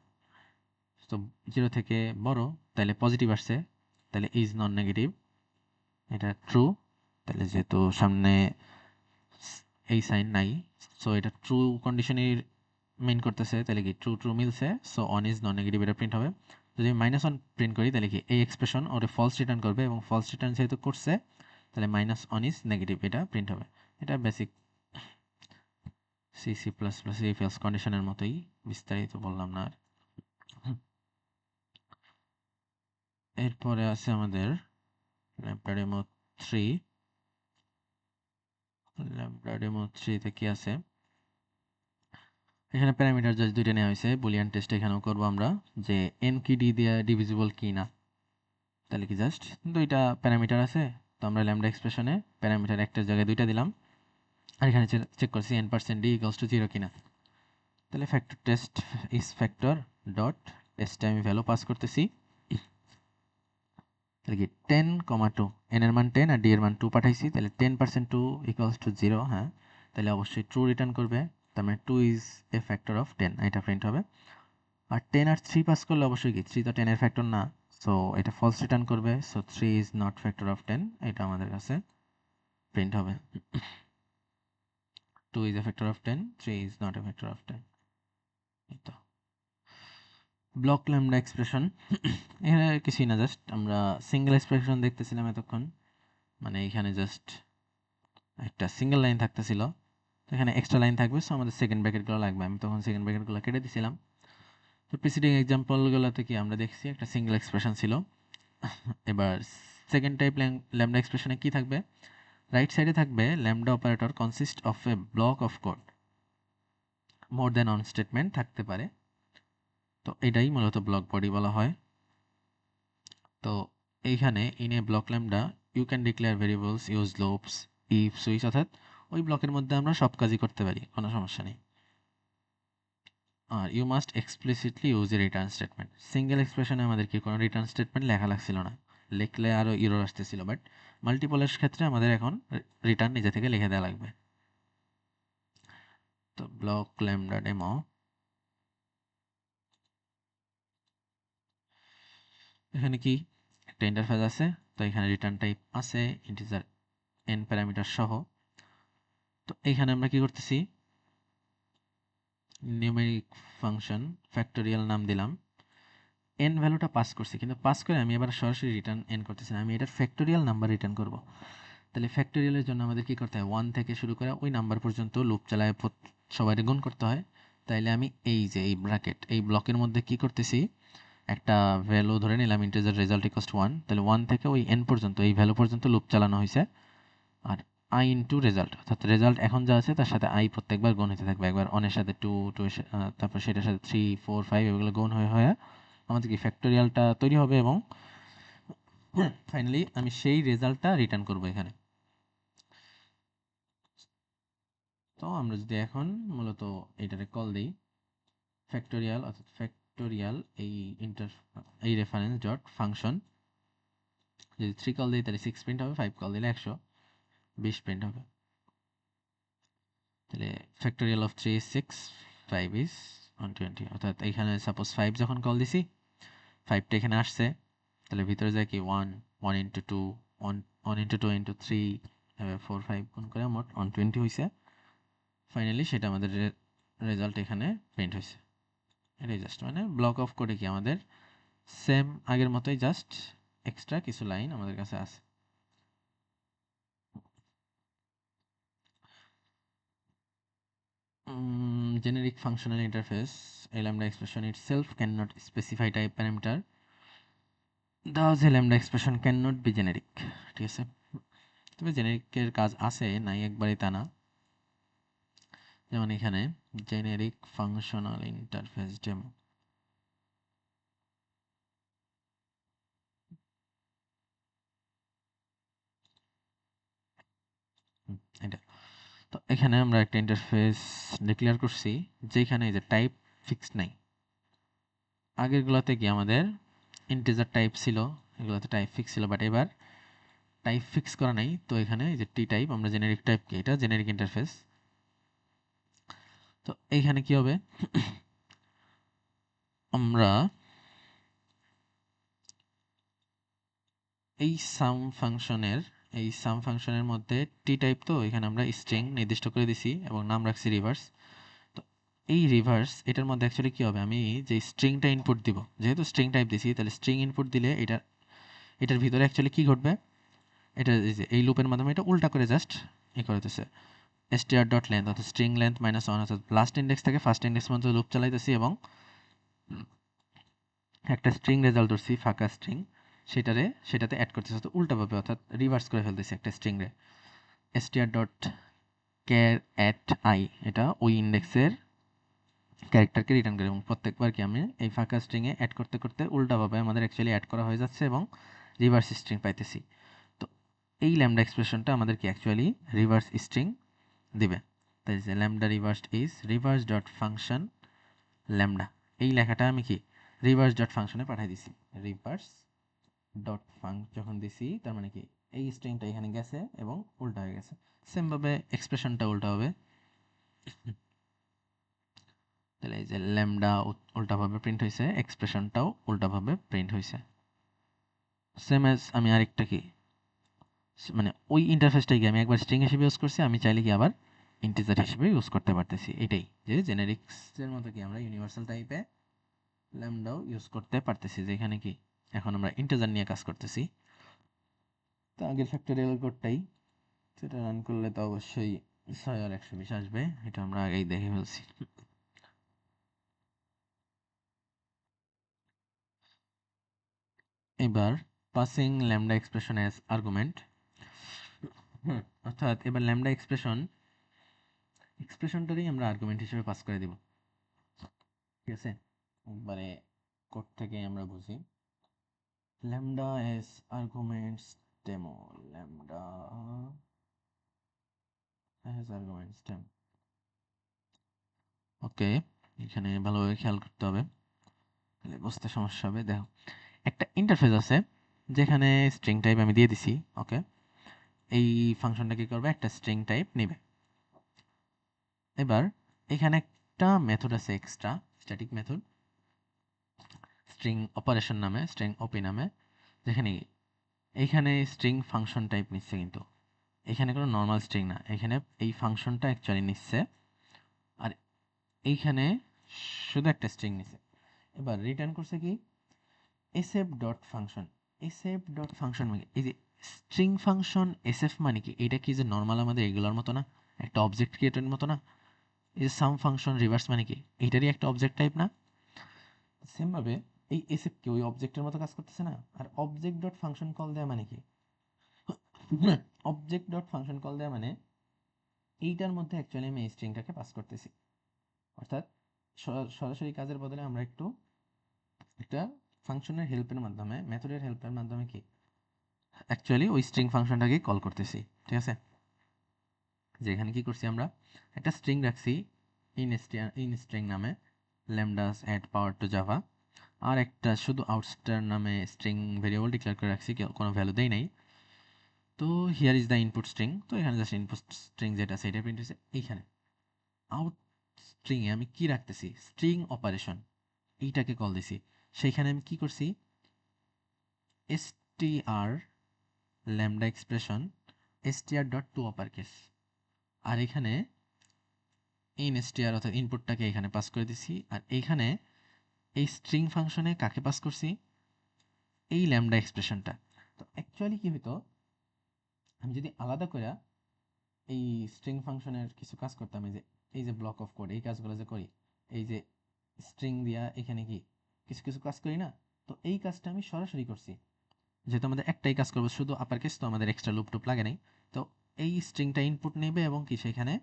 তো 0 থেকে বড় তাহলে পজিটিভ আসছে, তাহলে ইজ নন নেগেটিভ, এটা ট্রু। তাহলে যেহেতু সামনে এই সাইন নাই, সো এটা ট্রু কন্ডিশনের মেইন করতেছে, তাহলে কি ট্রু ট্রু মিলছে, so on is non negative এটা প্রিন্ট হবে। যদি -1 প্রিন্ট করি তাহলে কি এই এক্সপ্রেশন ওরে ফলস রিটার্ন করবে, এবং ফলস রিটার্ন যেহেতু করছে তাহলে -1 ইজ নেগেটিভ এটা প্রিন্ট হবে। এটা basic C C plus plus if else কন্ডিশনের মতোই, বিস্তারিত বললাম না আর। এরপরে আছে আমাদের ল্যাম্বডা ডেমো 3। ল্যাম্বডা ডেমো 3 কি আছে, এখানে প্যারামিটার জাস্ট দুইটা নেওয়া হয়েছে, বুলিয়ান টেস্ট এখানেও করবো আমরা, যে এন কি ডি দিয়ে ডিভিজিবল কি না। তাহলে কি জাস্ট দুইটা প্যারামিটার আছে, তো আমরা ল্যাম্বডা এক্সপ্রেশনে প্যারামিটার একটার জায়গায় দুইটা দিলাম, আর এখানে চেক করছি n% d ইকুয়ালস টু 0 কিনা। তাহলে factor test is factor dot টেস্টে আমি ভ্যালু পাস করতেছি, তাহলে কি 10,2 n এর মান 10 আর d এর মান 2 পাঠাইছি, তাহলে 10% 2 ইকুয়ালস টু 0। হ্যাঁ, তাহলে অবশ্যই ট্রু রিটার্ন করবে, তার মানে 2 ইজ এ ফ্যাক্টর অফ 10, এটা প্রিন্ট হবে। আর 10 আর 3 পাস করলে অবশ্যই কি 3 তো 10 এর ফ্যাক্টর না, সো এটা ফলস রিটার্ন করবে, so 3 is not factor of 10, এটা আমাদের কাছে প্রিন্ট হবে। 2 is a factor of 10, 3 is not a factor of 10. এই তো ব্লক ল্যাম্বডা এক্সপ্রেশন। এখানে কিছুই না, জাস্ট আমরা সিঙ্গেল এক্সপ্রেশন দেখতেছিলাম এতক্ষণ, মানে এখানে জাস্ট একটা সিঙ্গেল লাইন থাকতেছিল, তো এখানে এক্সট্রা লাইন থাকবে, সো আমাদের সেকেন্ড ব্র্যাকেটগুলো লাগবে, আমি তখন সেকেন্ড ব্র্যাকেটগুলো কেটে দিছিলাম। তো প্রিসিডিং এক্সাম্পলগুলোতে কি আমরা দেখছি একটা সিঙ্গেল এক্সপ্রেশন ছিল। এবার সেকেন্ড টাইপ ল্যাম্বডা এক্সপ্রেশনে কি থাকবে, রাইট সাইডে থাকবে lambda operator consist of a block of code, more than one statement থাকতে পারে, তো এটাই মূলত ব্লক বডি বলা হয়। তো এইখানে in a block lambda you can declare variables, use loops, if switch, অর্থাৎ ওই ব্লকের মধ্যে আমরা সব কাজই করতে পারি, কোনো সমস্যা নেই। Are you must explicitly use a return statement. Single এক্সপ্রেশনে আমাদেরকে কোনো রিটার্ন স্টেটমেন্ট লেখা লাগছিল না, লিখলে আরও ইরর আসতেছিল, বাট মাল্টিপলের ক্ষেত্রে আমাদের এখন রিটার্ন নিজে থেকে লিখে দেওয়া লাগবে। তো ব্লক ল্যাম্বডা ডেমো, এখানে কি একটা ইন্টারফেস আছে, তো এখানে রিটার্ন টাইপ আছে ইন্টিজার n প্যারামিটার সহ। তো এইখানে আমরা কি করতেছি, নিউমেরিক ফাংশন ফ্যাক্টোরিয়াল নাম দিলাম, n ভ্যালুটা পাস করছি, কিন্তু পাস করে আমি এবার সরাসরি রিটার্ন n করতেছি না, আমি এটার ফ্যাক্টোরিয়াল নাম্বার রিটার্ন করব। তাহলে ফ্যাক্টোরিয়ালের জন্য আমাদের কি করতে হয়, 1 থেকে শুরু করে ওই নাম্বার পর্যন্ত লুপ চালায় সবাই গুণ করতে হয়। তাইলে আমি এই যে এই ব্র্যাকেট এই ব্লকের মধ্যে কি করতেছি, একটা ভ্যালু ধরে নিলাম ইন্টিজার রেজাল্ট ইকুয়ালস টু 1, তাহলে 1 থেকে ওই n পর্যন্ত এই ভ্যালু পর্যন্ত লুপ চালানো হয়েছে। আর আই ইন্টু রেজাল্ট, অর্থাৎ রেজাল্ট এখন যা আছে তার সাথে আই প্রত্যেকবার গুণ হতে থাকবে, একবার অনের সাথে 2 2 তারপর সেটার সাথে 3 4 5 এগুলো গুণ হয়ে হয়ে আমাদের কি ফ্যাক্টোরিয়ালটা তৈরি হবে, এবং ফাইনালি আমি সেই রেজাল্টটা রিটার্ন করব এখানে। তো আমরা যদি এখন মূলত এটারে কল দিই ফ্যাক্টোরিয়াল, অর্থাৎ ফ্যাক্টোরিয়াল এই রেফারেন্স ডট ফাংশন, যদি 3 কল দিই তাহলে 6 প্রিন্ট হবে, 5 কল দিলে 120 প্রিন্ট হবে। তাহলে ফ্যাক্টোরিয়াল অফ 3 is 6, 5 is 120, অর্থাৎ এখানে সাপোজ 5 যখন কল দিছি 5টা এখানে আসছে, তাহলে ভিতরে যায় কি 1 1 ইন্টু 2 1 1 ইন্টু 2 ইন্টু 3 4 5 গুণ করে মোট 120 হয়েছে। ফাইনালি সেটা আমাদের রেজাল্ট এখানে প্রিন্ট হয়েছে। এটাই জাস্ট মানে ব্লক অফ কোডে কি আমাদের সেম আগের মতোই, জাস্ট এক্সট্রা কিছু লাইন আমাদের কাছে আছে। generic functional interface, a lambda expression itself cannot specify type parameter, thus a lambda expression cannot be generic. ঠিক আছে, তবে জেনেরিকের কাজ আছে নাই একবারই তা না। যেমন এখানে জেনেরিক ফাংশনাল ইন্টারফেস ডেমো, এটা তো এখানে আমরা একটা ইন্টারফেস ডিক্লেয়ার করছি যেখানে এই যে টাইপ ফিক্সড নাই। আগেরগুলোতে কি আমাদের ইন্টিজার টাইপ ছিল, এগুলোতে টাইপ ফিক্স ছিল, বাট এবার টাইপ ফিক্স করা নাই। তো এখানে এই যে টি টাইপ, আমরা জেনেরিক টাইপ কি, এটা জেনেরিক ইন্টারফেস। তো এইখানে কি হবে, আমরা এই সাম ফাংশনের মধ্যে টি টাইপ, তো এখানে আমরা স্ট্রিং নির্দিষ্ট করে দিছি এবং নাম রাখছি রিভার্স। তো এই রিভার্স এটার মধ্যে অ্যাকচুয়ালি কি হবে, আমি যে স্ট্রিংটা ইনপুট দিব, যেহেতু স্ট্রিং টাইপ দিছি তাহলে স্ট্রিং ইনপুট দিলে এটার ভিতরে অ্যাকচুয়ালি কি ঘটবে, এটা এই লুপের মাধ্যমে এটা উল্টা করে জাস্ট করে দিতেছে str ডট লেন্থ অর্থাৎ স্ট্রিং লেন্থ মাইনাস ওয়ান, অর্থাৎ লাস্ট ইন্ডেক্স থেকে ফার্স্ট ইন্ডেক্স পর্যন্ত লুপ চালাইতেছি এবং একটা স্ট্রিং রেজাল্ট ধরছি ফাঁকা স্ট্রিং, সেটাতে অ্যাড করতেছি, তো উল্টাভাবে অর্থাৎ রিভার্স করে ফেলতেছি একটা স্ট্রিং রে। str dot car at I, এটা ওই ইন্ডেক্সের ক্যারেক্টারকে রিটার্ন করে, এবং প্রত্যেকবার কি আমি এই ফাঁকা স্ট্রিংয়ে অ্যাড করতে করতে উল্টাভাবে আমাদের অ্যাকচুয়ালি অ্যাড করা হয়ে যাচ্ছে এবং রিভার্স স্ট্রিং পাইতেছি। তো এই ল্যামডা এক্সপ্রেশনটা আমাদের কি অ্যাকচুয়ালি রিভার্স স্ট্রিং দিবে। তাই যে lambda reversed is reverse dot function lambda, এই লেখাটা আমি কি রিভার্স ডট ফাংশনে পাঠিয়ে দিছি। রিভার্স ডট ফাং যখন দিছি তার মানে কি এই স্ট্রিংটা এখানে গেছে এবং উল্টা হয়ে গেছে। সেমভাবে এক্সপ্রেশনটা উল্টা হবে, তাহলে এই যে ল্যামডা উল্টাভাবে প্রিন্ট হয়েছে, এক্সপ্রেশনটাও উল্টাভাবে প্রিন্ট হয়েছে। সেম এজ আমি আরেকটা কি মানে ওই ইন্টারফেসটাকে আমি একবার স্ট্রিং হিসেবে ইউজ করছি, আমি চাইলে কি আবার ইন্টিজার হিসেবে ইউজ করতে পারতেছি। এটাই যে জেনেরিক্সের মতো কি আমরা ইউনিভার্সাল টাইপে ল্যামডাও ইউজ করতে পারতেছি, যেখানে কি এখন আমরা ইন্টিজার নিয়ে কাজ করতেছি। তো আগের ফ্যাক্টরিয়াল কোডটাই, সেটা রান করলে তো অবশ্যই 6 আর 120 আসবে, এটা আমরা আগেই দেখে ফেলছি। এবার passing lambda expression as argument, অর্থাৎ এবার ল্যামডা এক্সপ্রেশনটারই আমরা আর্গুমেন্ট হিসেবে পাস করে দিব। ঠিক আছে, একবারে কোড থেকে আমরা বুঝি। Lambda as arguments demo, lambda as arguments demo. Okay, এখানে ভালোভাবে খেয়াল করতে হবে, তাহলে বুঝতে সমস্যা হবে। দেখো একটা ইন্টারফেস আছে যেখানে স্ট্রিং টাইপ আমি দিয়ে দিছি। ওকে, এই ফাংশনটা কি করবে, একটা স্ট্রিং টাইপ নেবে। এবার এখানে একটা মেথড আছে extra, static method string operation নামে, স্ট্রিং ওপি নামে, যেখানে এইখানে স্ট্রিং ফাংশন টাইপ নিচ্ছে, কিন্তু এখানে কোনো নর্মাল স্ট্রিং না, এখানে এই ফাংশনটা অ্যাকচুয়ালি নিচ্ছে, আর এইখানে শুধু একটা স্ট্রিং নিচ্ছে। এবার রিটার্ন করছে কি SF dot function. SF dot function মানে এই যে স্ট্রিং ফাংশন এসএফ মানে কি, এটা কি যে নর্মাল আমাদের এগুলোর মতো না, একটা অবজেক্ট ক্রিয়েটের মতো না। এই যে সাম ফাংশন রিভার্স মানে কি, এটারই একটা অবজেক্ট টাইপ না। সেমভাবে এই এসএফ কি ওই অবজেক্টের মতো কাজ করতেছে না। আর অবজেক্ট ডট ফাংশন কল দেয়া মানে কি, অবজেক্ট ডট ফাংশন কল দেয়া মানে এইটার মধ্যে অ্যাকচুয়ালি আমি এই স্ট্রিংটাকে পাস করতেছি, অর্থাৎ সরাসরি কাজের বদলে আমরা একটা ফাংশনের হেল্পের মাধ্যমে, মেথডের হেল্পের মাধ্যমে কি অ্যাকচুয়ালি ওই স্ট্রিং ফাংশনটাকে কল করতেছি। ঠিক আছে, যেখানে কি করছি আমরা একটা স্ট্রিং রাখছি ইন স্ট্রিং নামে, ল্যামডাস অ্যাড পাওয়ার টু জাভা, আর একটা শুধু আউটস্টার নামে স্ট্রিং ভেরিয়েবল ডিক্লেয়ার করে রাখছি, কোনো ভ্যালু দেই নাই। তো here is the input string, তো এখানে জাস্ট ইনপুট স্ট্রিং যেটা সেটা প্রিন্ট হয়েছে। এইখানে আউট স্ট্রিংয়ে আমি কি রাখতেছি, স্ট্রিং অপারেশন এইটাকে কল দিছি। সেইখানে আমি কি করছি, str lambda expression str dot to upper case, আর এখানে str অর্থাৎ ইনপুটটাকে এখানে পাস করে দিছি, আর এইখানে এই স্ট্রিং ফাংশনে কাকে পাস করছি, এই ল্যামডা এক্সপ্রেশনটা। তো অ্যাকচুয়ালি কি হতো, আমি যদি আলাদা করে এই স্ট্রিং ফাংশনের কিছু কাজ করতাম, এই যে এই যে ব্লক অফ কোড এই কাজগুলো যে করি, এই যে স্ট্রিং দিয়া এখানে কি কিছু কিছু কাজ করি না, তো এই কাজটা আমি সরাসরি করছি। যেহেতু আমাদের একটাই কাজ করবো শুধু আপার কেস, তো আমাদের এক্সট্রা লুপ টুপ লাগে নাই। তো এই স্ট্রিংটা ইনপুট নেবে এবং কি সেখানে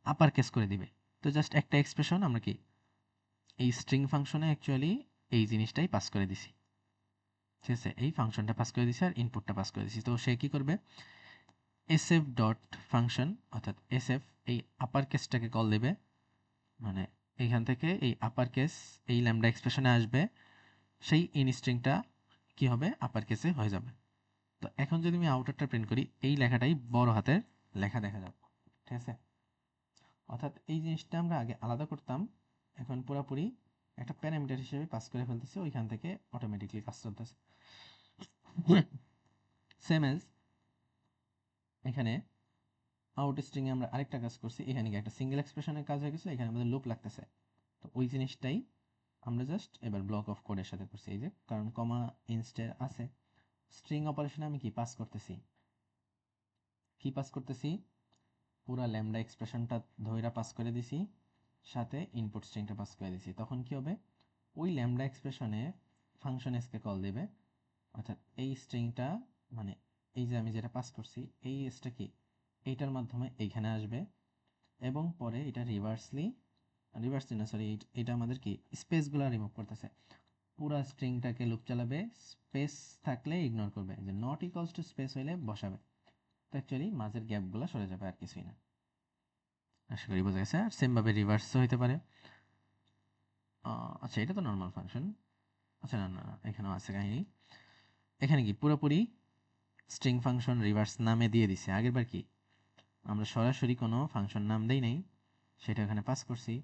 আপার কেস করে দিবে। তো জাস্ট একটা এক্সপ্রেশন আমরা কি এই স্ট্রিং ফাংশনে অ্যাকচুয়ালি এই জিনিসটাই পাস করে দিছি। ঠিক আছে, এই ফাংশনটা পাস করে দিছি আর ইনপুটটা পাস করে দিছি। তো সে কি করবে, এসএফ ডট ফাংশন, অর্থাৎ এসএফ এই আপার কেসটাকে কল দেবে, মানে এইখান থেকে এই আপার কেস এই ল্যামডা এক্সপ্রেশনে আসবে, সেই ইন স্ট্রিংটা কি হবে আপার কেসে হয়ে যাবে। তো এখন যদি আমি আউটারটা প্রিন্ট করি, এই লেখাটাই বড় হাতের লেখা দেখা যাবে। ঠিক আছে, অর্থাৎ এই জিনিসটা আমরা আগে আলাদা করতাম, এখন পুরোপুরি একটা প্যারামিটার হিসেবে পাস করে ফেলতেছে, ওইখান থেকে অটোমেটিকলি কাজ চলতেছে। সেম এজ এখানে আউট স্ট্রিং এ আমরা আরেকটা কাজ করছি, এখানে কি একটা সিঙ্গেল এক্সপ্রেশনের কাজ হয়ে গেছে, এখানে আমাদের লুপ লাগতেছে। তো ওই জিনিসটাই আমরা জাস্ট এবার ব্লক অফ কোডের সাথে করছি, এই যে কারণ কমা ইনস্টের আছে। স্ট্রিং অপারেশনে আমি কি পাস করতেছি, পুরা ল্যামডা এক্সপ্রেশনটা ধইরা পাস করে দিছি, সাথে ইনপুট স্ট্রিংটা পাস করে দিছি। তখন কি হবে, ওই ল্যামডা এক্সপ্রেশনে ফাংশন এসকে কল দেবে, অর্থাৎ এই স্ট্রিংটা মানে এই যে আমি যেটা পাস করছি এই এসটা কি এইটার মাধ্যমে এইখানে আসবে, এবং পরে এটা রিভার্সলি না সরি, এটা আমাদের কি স্পেসগুলো রিমুভ করতেছে, পুরা স্ট্রিংটাকে লুপ চালাবে, স্পেস থাকলে ইগনোর করবে, যে নট ইকুয়ালস টু স্পেস হইলে বসাবে। তো অ্যাকচুয়ালি মাঝের গ্যাপগুলো সরে যাবে, আর কিছুই না। আশা করি বোঝা গেছে। আর সেমভাবে রিভার্সও হইতে পারে। আচ্ছা, এটা তো নর্মাল ফাংশন। আচ্ছা, না না, এখানেও আছে কাহিনী। এখানে কি পুরোপুরি স্ট্রিং ফাংশন রিভার্স নামে দিয়ে দিছে। আগেরবার কি আমরা সরাসরি কোনো ফাংশন নাম দেই নাই, সেটা এখানে পাস করছি,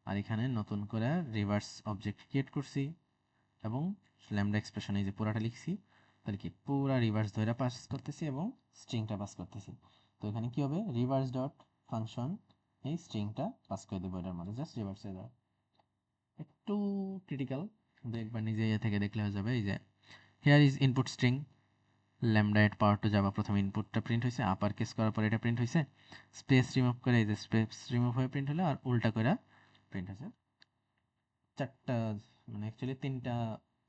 আর এখানে নতুন করে রিভার্স অবজেক্ট ক্রিয়েট করছি এবং ল্যামডা এক্সপ্রেশনে এই যে পুরাটা লিখছি, তাহলে কি পুরা রিভার্স ধরে পাস করতেছি এবং স্ট্রিংটা পাস করতেছি। তো এখানে কি হবে, রিভার্স ডট ফাংশন এই স্ট্রিংটা পাস করে দেবো এটার মধ্যে, জাস্ট রিভার্স হয়ে যাবে। একটু ক্রিটিক্যাল, কিন্তু একবার নিজে ইয়ে থেকে দেখলে হয়ে যাবে। এই যে here is input string lambda at power to যাবা, প্রথমে ইনপুটটা প্রিন্ট হয়েছে, আপার কেস করার পর এটা প্রিন্ট হয়েছে, স্পেস রিমুভ করে এই যে স্পেস রিমুভ হয়ে প্রিন্ট হলো, আর উল্টা করে প্রিন্ট হয়েছে। চারটা, মানে অ্যাকচুয়ালি তিনটা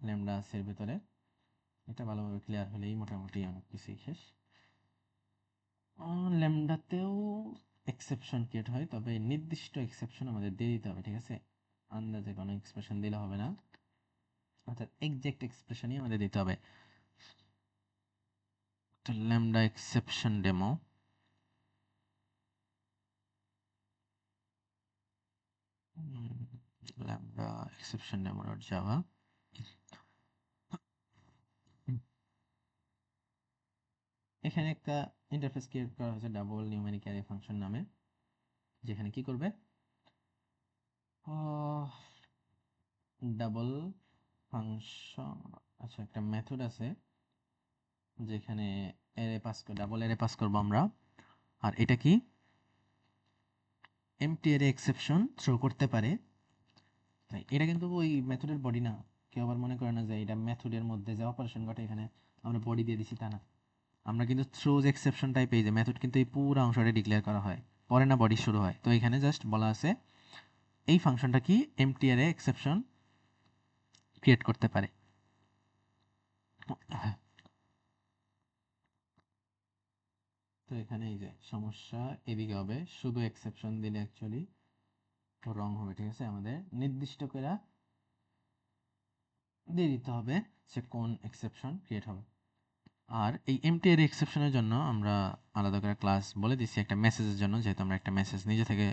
ল্যামডা আছে এর ভেতরে। এটা ভালোভাবে ক্লিয়ার হলেই মোটামুটি অনেক কিছুই শেষ। ল্যামডাতেও এক্সেপশন ক্রিয়েট হয়, তবে নির্দিষ্ট এক্সেপশন আমাদের দিয়ে দিতে হবে। ঠিক আছে, আন্দাজে কোনো এক্সপ্রেশন দিলে হবে না, অর্থাৎ এক্সাক্ট এক্সপ্রেশনই আমাদের দিতে হবে। তো lambda exception demo, lambda exception demo dot Java. এখানে একটা ইন্টারফেস ক্রিয়েট করা হয়েছে ডাবল নিউমেরিক অ্যারে ফাংশন নামে, যেখানে কি করবে, ডাবল ফাংশন, আচ্ছা একটা মেথড আছে যেখানে অ্যারে পাস করে ডাবল অ্যারে পাস করবো আমরা, আর এটা কি এমটি অ্যারে এক্সেপশন থ্রো করতে পারে। তাই এটা কিন্তু ওই মেথডের বডি না, কেউ আবার মনে করে না যে এটা মেথডের মধ্যে যে অপারেশন ঘটে এখানে আমরা বডি দিয়ে দিছি, তা না। আমরা কিন্তু থ্রোজ এক্সেপশন টাইপ এই যে মেথড, কিন্তু এই পুরো অংশটা ডিক্লেয়ার করা হয়, পরে না বডি শুরু হয়। তো এখানে জাস্ট বলা আছে এই ফাংশনটা কি এমটি অ্যারে এক্সেপশন ক্রিয়েট করতে পারে। তো এখানে এই যে সমস্যা এদিকে হবে, শুধু এক্সেপশন দিলে অ্যাকচুয়ালি রং হবে। ঠিক আছে, আমাদের নির্দিষ্ট করে দিয়ে দিতে হবে যে কোন এক্সেপশন ক্রিয়েট হবে। আর এই এমটি অ্যারে এক্সেপশনের জন্য আমরা আলাদা করে ক্লাস বলে দিচ্ছি একটা মেসেজের জন্য, যেহেতু আমরা একটা মেসেজ নিজে থেকে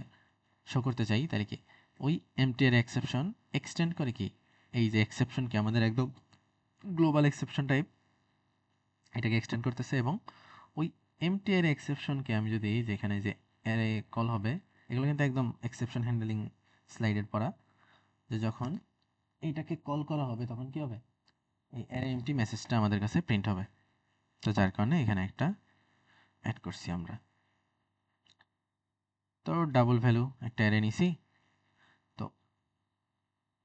শো করতে চাই, তাহলে কি ওই এমটি অ্যারে এক্সেপশন এক্সটেন্ড করে কি এই যে এক্সেপশনকে আমাদের একদম গ্লোবাল এক্সেপশন টাইপ এটাকে এক্সটেন্ড করতেছে, এবং ওই এমটি অ্যারে এক্সেপশনকে আমি যদি যেখানে যে অ্যারে কল হবে, এগুলো কিন্তু একদম এক্সেপশন হ্যান্ডলিং স্লাইডের পড়া, যে যখন এইটাকে কল করা হবে তখন কি হবে, এই অ্যারে এমটি মেসেজটা আমাদের কাছে প্রিন্ট হবে। তো যার কারণে এখানে একটা অ্যাড করছি আমরা। তো ডাবল ভ্যালু একটা অ্যারে নিছি। তো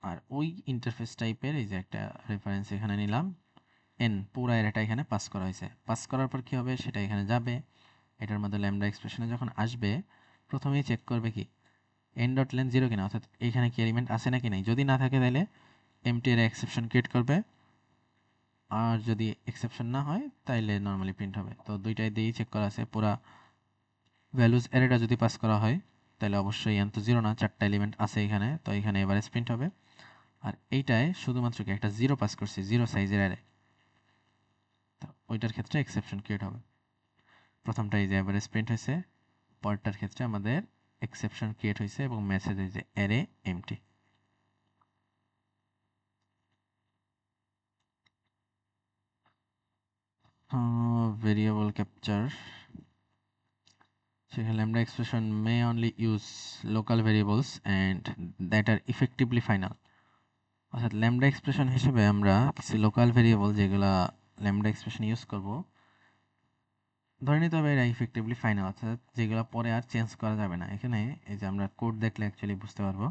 আর ওই ইন্টারফেস টাইপের এই যে একটা রেফারেন্স এখানে নিলাম, এন পুরা অ্যারেটা এখানে পাস করা হয়েছে। পাস করার পর কি হবে, সেটা এখানে যাবে, এটার মধ্যে ল্যামডা এক্সপ্রেশনে যখন আসবে প্রথমেই চেক করবে কি এন ডট লেন 0 কিনা, অর্থাৎ এইখানে কি এলিমেন্ট আছে নাকি নাই। যদি না থাকে তাহলে এমটি এর এক্সেপশন ক্রিয়েট করবে, আর যদি এক্সেপশন না হয় তাইলে নর্মালি প্রিন্ট হবে। তো দুইটাই দিয়েই চেক করা আছে। পুরা ভ্যালুজ অ্যারেটা যদি পাস করা হয় তাহলে অবশ্যই এন তো 0 না, 4টা এলিমেন্ট আছে এখানে, তো এখানে এভারেজ প্রিন্ট হবে। আর এইটায় শুধুমাত্র কি একটা 0 পাস করছি, 0 সাইজের অ্যারে, তো ওইটার ক্ষেত্রে এক্সেপশন ক্রিয়েট হবে। প্রথমটা এই যে এভারেজ প্রিন্ট হয়েছে, পরেরটার ক্ষেত্রে আমাদের এক্সেপশন ক্রিয়েট হয়েছে এবং মেসেজ এই যে অ্যারে এমটি। ভেরিয়েবল ক্যাপচার, সেখানে lambda expression may only use local variables and that are effectively final, অর্থাৎ lambda expression হিসেবে আমরা কিছু লোকাল ভেরিয়েবল যেগুলা lambda expression ইউজ করব, ধরে নিতে হবে এটা ইফেক্টিভলি ফাইনাল, অর্থাৎ যেগুলো পরে আর চেঞ্জ করা যাবে না। এখানে এই যে আমরা কোড দেখলে অ্যাকচুয়ালি বুঝতে পারবো।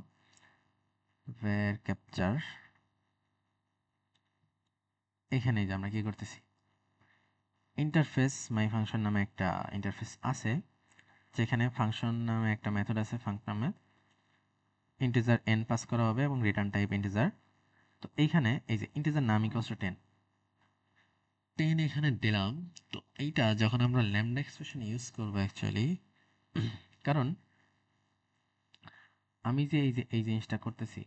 var capture, এখানে যে আমরা কি করতেছি, ইন্টারফেস মাই ফাংশন নামে একটা ইন্টারফেস আছে, যেখানে ফাংশন নামে একটা মেথড আছে, ফাংক নামে ইন্টিজার n পাস করা হবে এবং রিটার্ন টাইপ ইন্টিজার। তো এইখানে এই যে ইন্টিজার নাম ইকুয়ালস টু 10, 10 এখানে দিলাম। তো এইটা যখন আমরা ল্যামডা এক্সপ্রেশন ইউজ করবো অ্যাকচুয়ালি, কারণ আমি যে এই জিনিসটা করতেছি,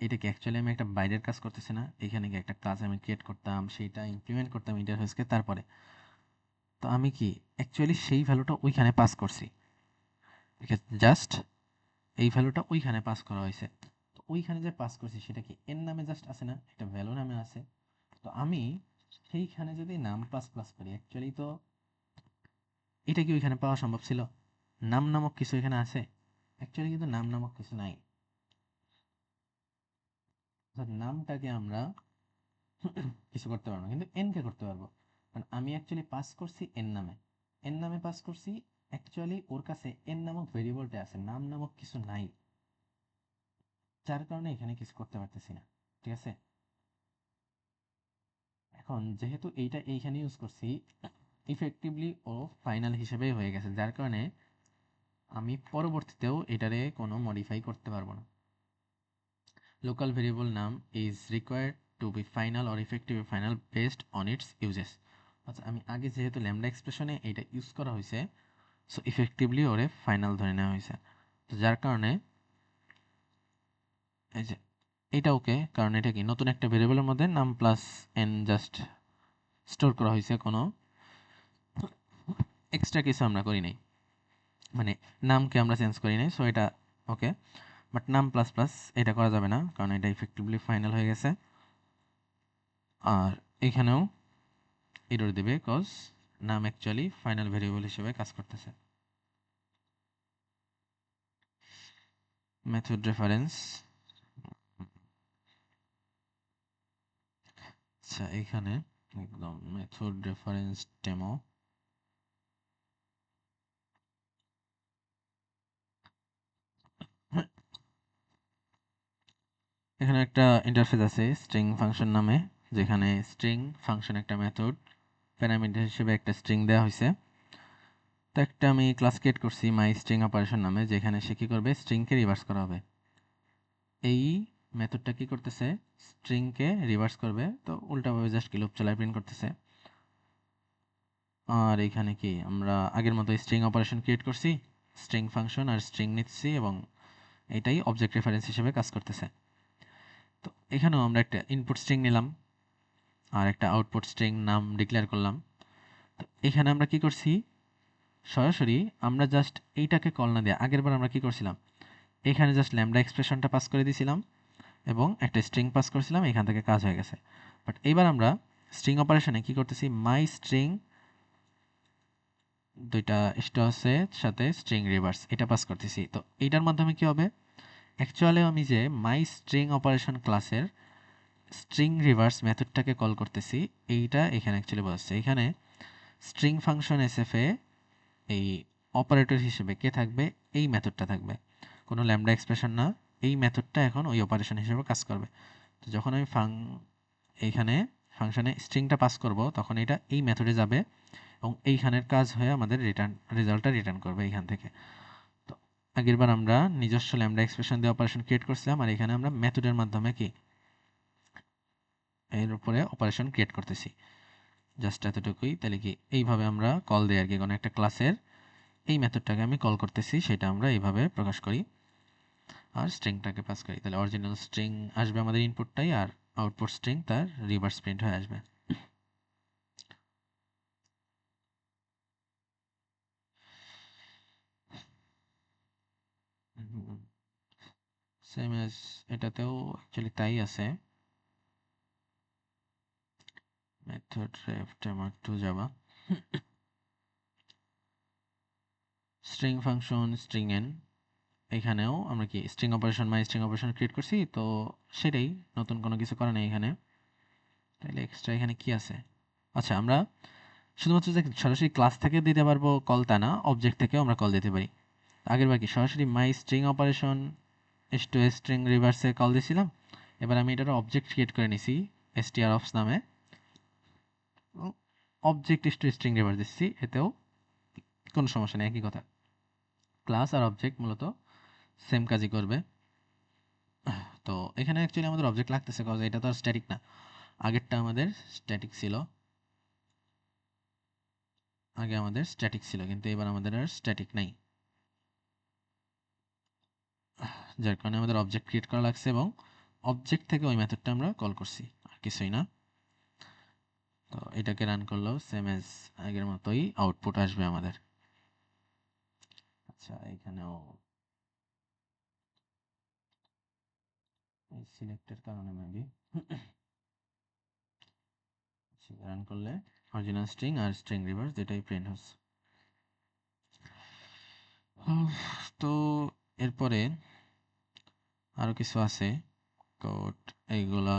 এটা কি অ্যাকচুয়ালি আমি একটা বাইরের কাজ করতেছি না, এখানে কি একটা কাজ আমি ক্রিয়েট করতাম, সেইটা ইমপ্লিমেন্ট করতাম ইন্টারফেসকে, তারপরে তো আমি কি অ্যাকচুয়ালি সেই ভ্যালুটা ওইখানে পাস করছি, ঠিক আছে, জাস্ট এই ভ্যালুটা ওইখানে পাস করা হয়েছে। তো ওইখানে যে পাস করছি সেটা কি এন নামে জাস্ট আছে না, একটা ভ্যালু নামে আছে। তো আমি সেইখানে যদি নাম প্লাস প্লাস করি, অ্যাকচুয়ালি তো এটা কি ওইখানে পাওয়া সম্ভব ছিল? নাম নামক কিছু এখানে আছে? অ্যাকচুয়ালি কিন্তু নাম নামক কিছু নাই। অর্থাৎ নামটাকে আমরা কিছু করতে পারবো না, কিন্তু এন কে করতে পারবো। কারণ আমি অ্যাকচুয়ালি পাস করছি এন নামে, এন নামে পাস করছি, অ্যাকচুয়ালি ওর কাছে এন নামক ভেরিয়েবলটা আছে, নাম নামক কিছু নাই, যার কারণে এখানে কিছু করতে পারতেছি না। ঠিক আছে, এখন যেহেতু এইটা এইখানে ইউজ করছি, ইফেক্টিভলি ও ফাইনাল হিসেবেই হয়ে গেছে, যার কারণে আমি পরবর্তীতেও এটারে কোনো মডিফাই করতে পারবো না। Local variable name is required to be final or effective final based on its uses. আচ্ছা, আমি আগে যেহেতু ল্যামডা এক্সপ্রেশনে এটা ইউজ করা হয়েছে, সো ইফেক্টিভলি ওরে ফাইনাল ধরে নেওয়া হয়েছে। তো যার কারণে এই যে এটা ওকে, কারণ এটা কি নতুন একটা ভেরিয়েবলের মধ্যে নাম প্লাস এন জাস্ট স্টোর করা হয়েছে, কোনো এক্সট্রা কিছু আমরা করি নাই, মানে নামকে আমরা চেঞ্জ করি নাই, সো এটা ওকে। বাট নাম প্লাস প্লাস এটা করা যাবে না, কারণ এটা ইফেক্টিভলি ফাইনাল হয়ে গেছে। আর এখানেও এরর দেবে, কজ নাম অ্যাকচুয়ালি ফাইনাল ভেরিয়েবল হিসেবে কাজ করতেছে। মেথড রেফারেন্স, আচ্ছা এখানে একদম মেথড রেফারেন্স ডেমো, এখানে একটা ইন্টারফেস আছে স্ট্রিং ফাংশন নামে, যেখানে স্ট্রিং ফাংশন একটা মেথড, প্যারামিটার হিসেবে একটা স্ট্রিং দেওয়া হয়েছে। তো একটা আমি ক্লাস ক্রিয়েট করছি মাই স্ট্রিং অপারেশন নামে, যেখানে সে কি করবে, স্ট্রিংকে রিভার্স করা হবে। এই মেথডটা কি করতেছে, স্ট্রিংকে রিভার্স করবে, তো উল্টাভাবে জাস্ট কি লুপ চালায় প্রিন্ট করতেছে। আর এখানে কি আমরা আগের মতো স্ট্রিং অপারেশন ক্রিয়েট করছি, স্ট্রিং ফাংশন আর স্ট্রিং নিচ্ছি, এবং এটাই অবজেক্ট রেফারেন্স হিসেবে কাজ করতেছে। তো এখানেও আমরা একটা ইনপুট স্ট্রিং নিলাম আর একটা আউটপুট স্ট্রিং নাম ডিক্লেয়ার করলাম। তো এখানে আমরা কি করছি, সরাসরি আমরা জাস্ট এইটাকে কল না দিয়ে আগের বার আমরা কি করছিলাম, এখানে জাস্ট ল্যামডা এক্সপ্রেশনটা পাস করে দিয়েছিলাম এবং একটা স্ট্রিং পাস করেছিলাম, এখান থেকে কাজ হয়ে গেছে। বাট এইবার আমরা স্ট্রিং অপারেশনে কি করতেছি, মাই স্ট্রিং দুইটা স্টসের সাথে স্ট্রিং রিভার্স এটা পাস করতেছি। তো এইটার মাধ্যমে কি হবে, অ্যাকচুয়ালি আমি যে মাই স্ট্রিং অপারেশন ক্লাসের স্ট্রিং রিভার্স মেথডটাকে কল করতেছি, এইটা এখানে অ্যাকচুয়ালি বোঝাচ্ছে। এখানে স্ট্রিং ফাংশন এসএফে এই অপারেটর হিসেবে কে থাকবে, এই মেথডটা থাকবে, কোনো ল্যামডা এক্সপ্রেশন না। এই মেথডটা এখন ওই অপারেশন হিসেবে কাজ করবে। তো যখন আমি এইখানে ফাংশনে স্ট্রিংটা পাস করব, তখন এটা এই মেথডে যাবে এবং এইখানের কাজ হয়ে আমাদের রিটার্ন রেজাল্টটা রিটার্ন করবে এইখান থেকে। তো আগেরবার আমরা নিজস্ব ল্যামডা এক্সপ্রেশন দিয়ে অপারেশন ক্রিয়েট করছিলাম, আর এখানে আমরা মেথডের মাধ্যমে কি এর উপরে অপারেশন ক্রিয়েট করতেছি। জাস্ট এতটুকুই। তাহলে কি এইভাবে আমরা কল দিই আর কি, কোনো একটা ক্লাসের এই মেথডটাকে আমি কল করতেছি, সেটা আমরা এইভাবে প্রকাশ করি আর স্ট্রিংটাকে পাস করি। তাহলে অরিজিনাল স্ট্রিং আসবে আমাদের ইনপুটটাই, আর আউটপুট স্ট্রিং তার রিভার্স প্রিন্ট হয়ে আসবে। সেম এজ এটাতেও অ্যাকচুয়ালি তাই আছে। Method ref demo two Java string function string N, এখানেও আমরা কি string operation my string operation create করছি, তো সেটাই, নতুন কোনো কিছু করা নেই এখানে। তাহলে এক্সট্রা এখানে কি আছে? আচ্ছা, আমরা শুধুমাত্র যে সরাসরি ক্লাস থেকে দিতে পারবো কল তা না, অবজেক্ট থেকেও আমরা কল দিতে পারি। আগের বার কি সরাসরি my string operation S to string রিভার্সে কল দিয়েছিলাম, এবার আমি এটার অবজেক্ট ক্রিয়েট করে নিছি strOps নামে, object as to string reverse দিচ্ছি, এতেও কোনো সমস্যা নেই, একই কথা। ক্লাস আর অবজেক্ট মূলত সেম কাজই করবে। তো এখানে অ্যাকচুয়ালি আমাদের অবজেক্ট লাগতেছে, কজ এটা তো আর স্ট্যাটিক না, আগেরটা আমাদের স্ট্যাটিক ছিল। আগে আমাদের স্ট্যাটিক ছিল, কিন্তু এবার আমাদের আর স্ট্যাটিক নাই, যার কারণে আমাদের অবজেক্ট ক্রিয়েট করা লাগছে, এবং অবজেক্ট থেকে ওই মেথডটা আমরা কল করছি, আর কিছুই না। তো এটাকে রান করলেও সেম এজ আগের মতোই আউটপুট আসবে আমাদের। আচ্ছা, এখানেও এই সিলেক্টের কারণে মেবি রান করলে অরিজিনাল স্ট্রিং আর স্ট্রিং রিভার্স যেটাই প্রিন্ট হচ্ছে। তো এরপরে আরো কিছু আছে কোড, এইগুলা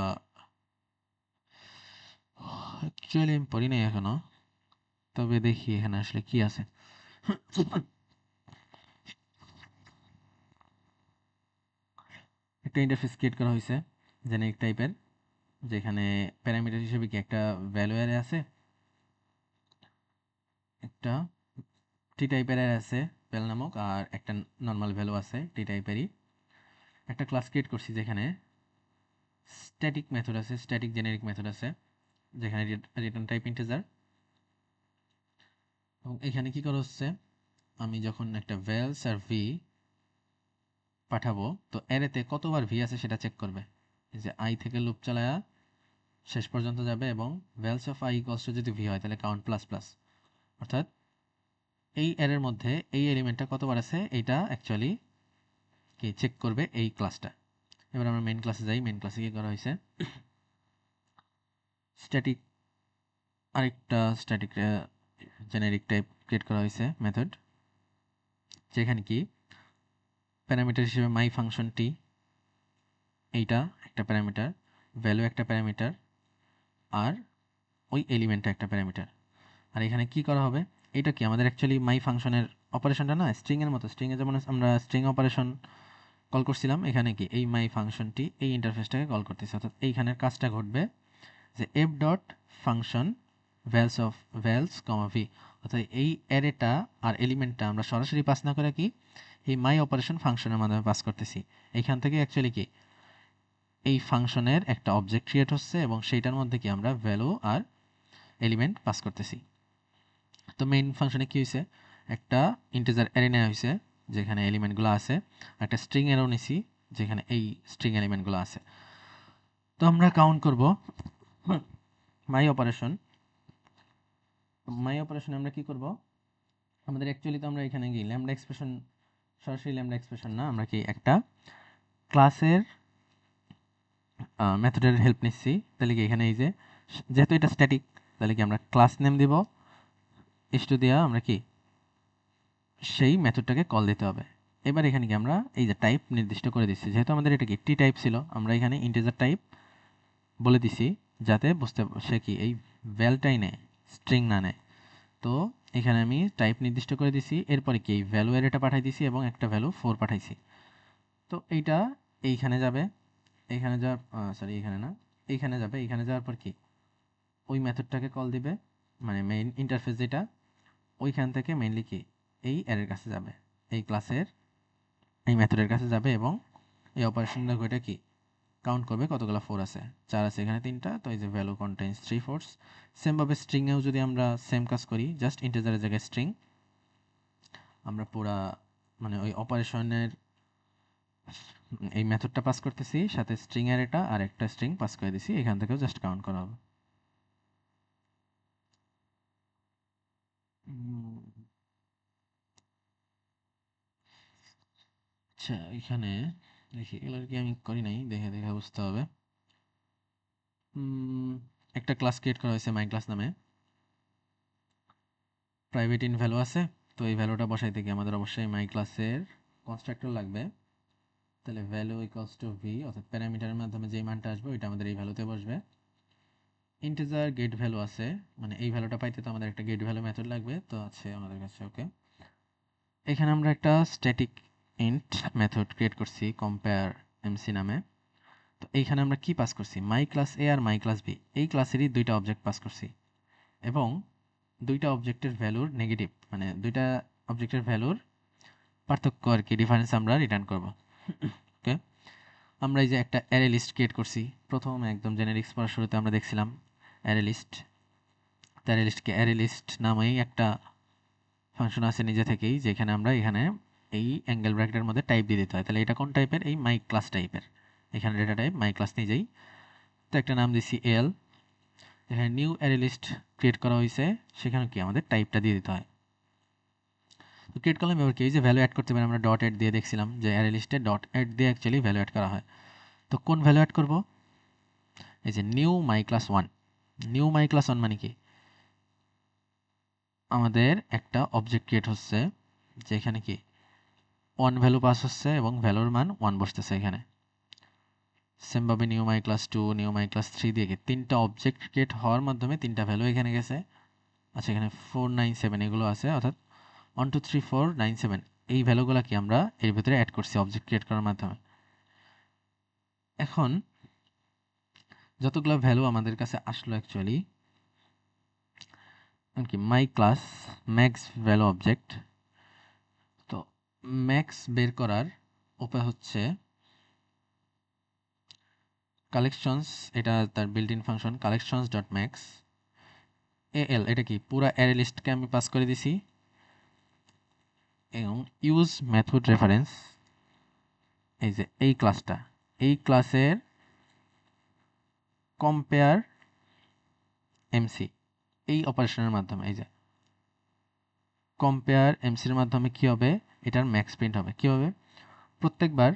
অ্যাকচুয়ালি আমি পড়ি নাই এখনো, তবে দেখি এখানে আসলে কি আছে। একটা ইন্টারফেস ক্রিয়েট করা হয়েছে জেনেরিক টাইপের, যেখানে প্যারামিটার হিসেবে কি একটা ভ্যালু অ্যারে আছে, একটা টি টাইপের অ্যারে আছে ভ্যাল নামক, আর একটা নর্মাল ভ্যালু আছে টি টাইপেরই। একটা ক্লাস ক্রিয়েট করছি যেখানে স্ট্যাটিক মেথড আছে, স্ট্যাটিক জেনেরিক মেথড আছে, যেখানে রিটার্ন টাইপ ইন্টিজার। এবং এখানে কি করা হচ্ছে, আমি যখন একটা ভ্যালস আর ভি পাঠাবো, তো অ্যারেতে কতবার ভি আছে সেটা চেক করবে। এই যে আই থেকে লুপ চালায়া শেষ পর্যন্ত যাবে, এবং ভ্যালস অফ আই ইকুয়ালস টু যদি ভি হয় তাহলে কাউন্ট প্লাস প্লাস, অর্থাৎ এই অ্যারের মধ্যে এই এলিমেন্টটা কতবার আছে এইটা অ্যাকচুয়ালি কি চেক করবে এই ক্লাসটা। এবার আমরা মেইন ক্লাসে যাই। মেইন ক্লাসে কি করা হয়েছে, স্ট্যাটিক আরেকটা স্ট্যাটিক জেনেরিক টাইপ ক্রিয়েট করা হয়েছে মেথড, যেখানে কি প্যারামিটার হিসেবে মাই ফাংশনটি, এইটা একটা প্যারামিটার, ভ্যালু একটা প্যারামিটার, আর ওই এলিমেন্টটা একটা প্যারামিটার। আর এখানে কি করা হবে, এটা কি আমাদের অ্যাকচুয়ালি মাই ফাংশনের অপারেশনটা না স্ট্রিং এর মতো, স্ট্রিং এ যেমন আমরা স্ট্রিং অপারেশন কল করছিলাম, এখানে কি এই মাই ফাংশনটি এই ইন্টারফেসটাকে কল করতেছে, অর্থাৎ এইখানের কাজটা ঘটবে যে F dot function vals of vals comma V, অর্থাৎ এই অ্যারেটা আর এলিমেন্টটা আমরা সরাসরি পাস না করে কি এই মাই অপারেশন ফাংশনের মাধ্যমে পাস করতেছি। এইখান থেকে অ্যাকচুয়ালি কি এই ফাংশনের একটা অবজেক্ট ক্রিয়েট হচ্ছে, এবং সেইটার মধ্যে কি আমরা ভ্যালু আর এলিমেন্ট পাস করতেছি। তো মেইন ফাংশনে কি হয়েছে, একটা ইন্টিজার অ্যারে নেওয়া হয়েছে যেখানে এলিমেন্টগুলো আছে, একটা স্ট্রিং অ্যারেও নিছি যেখানে এই স্ট্রিং এলিমেন্টগুলো আছে। তো আমরা কাউন্ট করব মাই অপারেশন। মাই অপারেশনে আমরা কি করব, আমাদের অ্যাকচুয়ালি তো আমরা এখানে কি ল্যামডা এক্সপ্রেশন, সরাসরি ল্যামডা এক্সপ্রেশন না, আমরা কি একটা ক্লাসের মেথডের হেল্প নিচ্ছি। তাহলে কি এখানে এই যে যেহেতু এটা স্ট্যাটিক, তাহলে কি আমরা ক্লাস নেম দিব, ইস্টু দিয়া আমরা কি সেই মেথডটাকে কল দিতে হবে। এবার এখানে কি আমরা এই যে টাইপ নির্দিষ্ট করে দিচ্ছি, যেহেতু আমাদের এটা কি টি টাইপ ছিল, আমরা এখানে ইন্টিজার টাইপ বলে দিছি, যাতে বুঝতে সে কি এই ভ্যালটাই নেয়, স্ট্রিং না নেয়। তো এখানে আমি টাইপ নির্দিষ্ট করে দিছি, এরপরে কি এই ভ্যালু অ্যারেটা পাঠাই দিছি, এবং একটা ভ্যালু 4 পাঠাইছি। তো এইটা এইখানে যাবে, এইখানে যাওয়ার সরি এইখানে না, এইখানে যাবে, এইখানে যাওয়ার পর কি ওই মেথডটাকে কল দিবে, মানে মেইন ইন্টারফেস যেটা, ওইখান থেকে মেইনলি কি এই অ্যারের কাছে যাবে, এই ক্লাসের এই মেথডের কাছে যাবে এবং এই অপারেশন দেখো এটা কি কাউন্ট করবে কতগুলো 4 আছে, 4 আছে এখানে 3টা, তো এই যে ভ্যালু কন্টেইনস 3/4। সেমভাবে স্ট্রিংয়েও যদি আমরা সেম কাজ করি, জাস্ট ইন্টিজারের জায়গায় স্ট্রিং, আমরা পুরা মানে ওই অপারেশনের এই মেথডটা পাস করতেছি, সাথে স্ট্রিং এর এটা আর একটা স্ট্রিং পাস করে দিছি, এখান থেকেও জাস্ট কাউন্ট করা হবে। আচ্ছা, এখানে দেখি এগুলো কি আমি করি নাই, দেখে দেখে বুঝতে হবে। একটা ক্লাস ক্রিয়েট করা হয়েছে মাই ক্লাস নামে, প্রাইভেট ইন ভ্যালু আছে, তো এই ভ্যালুটা বসাইতে গিয়ে আমাদের অবশ্যই মাই ক্লাসের কনস্ট্রাক্টর লাগবে। তাহলে ভ্যালু ইকুয়ালস টু ভি, অর্থাৎ প্যারামিটারের মাধ্যমে যেই মানটা আসবে ওইটা আমাদের এই ভ্যালুতে বসবে। ইন্টিজার গেট ভ্যালু আছে, মানে এই ভ্যালুটা পাইতে তো আমাদের একটা গেট ভ্যালু মেথড লাগবে, তো আছে আমাদের কাছে। ওকে, এখানে আমরা একটা স্ট্যাটিক ইন্ট মেথড ক্রিয়েট করছি কম্পেয়ার এমসি নামে। তো এইখানে আমরা কি পাস করছি, মাই ক্লাস এ আর মাই ক্লাস বি, এই ক্লাসেরই দুইটা অবজেক্ট পাস করছি এবং দুইটা অবজেক্টের ভ্যালুর নেগেটিভ, মানে দুইটা অবজেক্টের ভ্যালুর পার্থক্য আর কি, ডিফারেন্স আমরা রিটার্ন করব। ওকে, আমরা এই যে একটা অ্যারে লিস্ট ক্রিয়েট করছি, প্রথম একদম জেনেরিক্স পড়ার শুরুতে আমরা দেখছিলাম অ্যারে লিস্ট। অ্যারে লিস্টকে অ্যারে লিস্ট নামেই একটা ফাংশন আছে নিজে থেকেই, যেখানে আমরা এখানে এই অ্যাঙ্গেল ব্র্যাকেটের মধ্যে টাইপ দিয়ে দিতে হয়। তাহলে এটা কোন টাইপের, এই মাই ক্লাস টাইপের, এখানে ডেটা টাইপ মাই ক্লাস নিজেই। তো একটা নাম দিছি এল, এখানে নিউ অ্যারে লিস্ট ক্রিয়েট করা হয়েছে, সেখানে কি আমাদের টাইপটা দিয়ে দিতে হয়। তো ক্রিয়েট করলাম, এবার কি এই যে ভ্যালু অ্যাড করতে পারি, আমরা ডট অ্যাড দিয়ে দেখছিলাম যে অ্যারে লিস্টে ডট অ্যাড দিয়ে অ্যাকচুয়ালি ভ্যালু অ্যাড করা হয়। তো কোন ভ্যালু অ্যাড করব, এই যে new my class one. New my class one মানে কি, আমাদের একটা অবজেক্ট ক্রিয়েট হচ্ছে যেখানে কি ওয়ান ভ্যালু পাস হচ্ছে এবং ভ্যালুর মান ওয়ান বসতেছে এখানে। সেমভাবে new my class two, new my class three দিয়ে তিনটা অবজেক্ট ক্রিয়েট হওয়ার মাধ্যমে তিনটা ভ্যালু এখানে গেছে। আচ্ছা, এখানে 497 এগুলো আছে, অর্থাৎ 1 2 3 4 9 7 এই ভ্যালুগুলো কি আমরা এর ভিতরে অ্যাড করছি অবজেক্ট ক্রিয়েট করার মাধ্যমে। এখন যতগুলো ভ্যালু আমাদের কাছে আসলো অ্যাকচুয়ালি কি my class max value object, তো ম্যাক্স বের করার উপায় হচ্ছে কালেকশনস, এটা তার built in function collections dot max L, এটা কি পুরা অ্যারে লিস্টকে আমি পাস করে দিছি এবং ইউজ মেথড রেফারেন্স, এই যে এই ক্লাসটা, এই ক্লাসের কম্পেয়ার এমসি, এই অপারেশনের মাধ্যমে, এই যে কম্পেয়ার এমসির মাধ্যমে কি হবে, এটার ম্যাক্স প্রিন্ট হবে। কি হবে, প্রত্যেকবার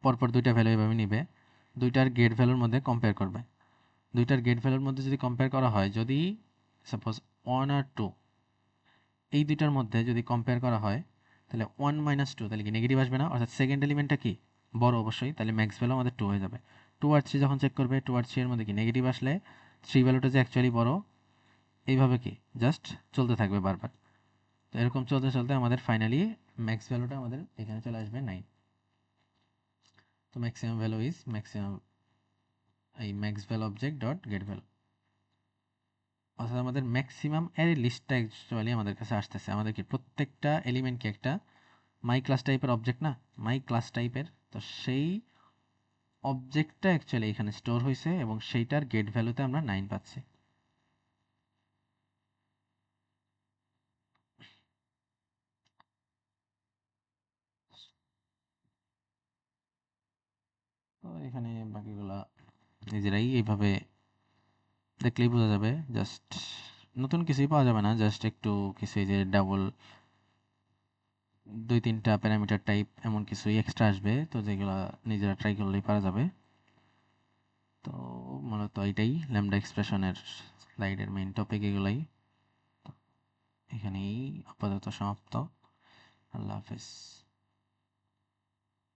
পরপর দুইটা ভ্যালু এভাবে নিবে, দুইটার গেট ভ্যালুর মধ্যে কম্পেয়ার করবে। দুইটার গেট ভ্যালুর মধ্যে যদি কম্পেয়ার করা হয়, যদি সাপোজ 1 আর 2 এই দুইটার মধ্যে যদি কম্পেয়ার করা হয়, তাহলে 1 মাইনাস 2 তাহলে কি নেগেটিভ আসবে না, অর্থাৎ সেকেন্ড এলিমেন্টটা কি বড় অবশ্যই, তাহলে ম্যাক্স ভ্যালু আমাদের 2 হয়ে যাবে। 2 আর 3 যখন চেক করবে, 2 আর 3 এর মধ্যে কি নেগেটিভ আসলে 3 ভ্যালুটা যে অ্যাকচুয়ালি বড়, এইভাবে কি জাস্ট চলতে থাকবে বারবার। তো এরকম চলতে চলতে আমাদের ফাইনালি ম্যাক্স ভ্যালুটা আমাদের এখানে চলে আসবে 9। তো ম্যাক্সিমাম ভ্যালু ইজ ম্যাক্সিমাম এই max value object dot gate value, অর্থাৎ আমাদের ম্যাক্সিমাম অ্যারে লিস্টটা অ্যাকচুয়ালি আমাদের কাছে আসতেছে। আমাদের কি প্রত্যেকটা এলিমেন্ট কি একটা মাই ক্লাস টাইপের অবজেক্ট না, মাই ক্লাস টাইপের, তো সেই অবজেক্টটা অ্যাকচুয়ালি এখানে স্টোর হয়েছে এবং সেইটার গেট ভ্যালুতে আমরা 9 পাচ্ছি। তো এখানে বাকিগুলা নিজেরাই এইভাবে দেখলেই বোঝা যাবে, জাস্ট নতুন কিছুই পাওয়া যাবে না, জাস্ট একটু কিছু এই যে ডাবল 2 3টা প্যারামিটার টাইপ এমন কিছুই এক্সট্রা আসবে, তো যেগুলো নিজেরা ট্রাই করলেই পারা যাবে। তো মূলত এটাই ল্যামডা এক্সপ্রেশনের স্লাইডের মেইন টপিক এগুলাই। এখানেই আপাতত সমাপ্ত। আল্লাহ হাফেজ।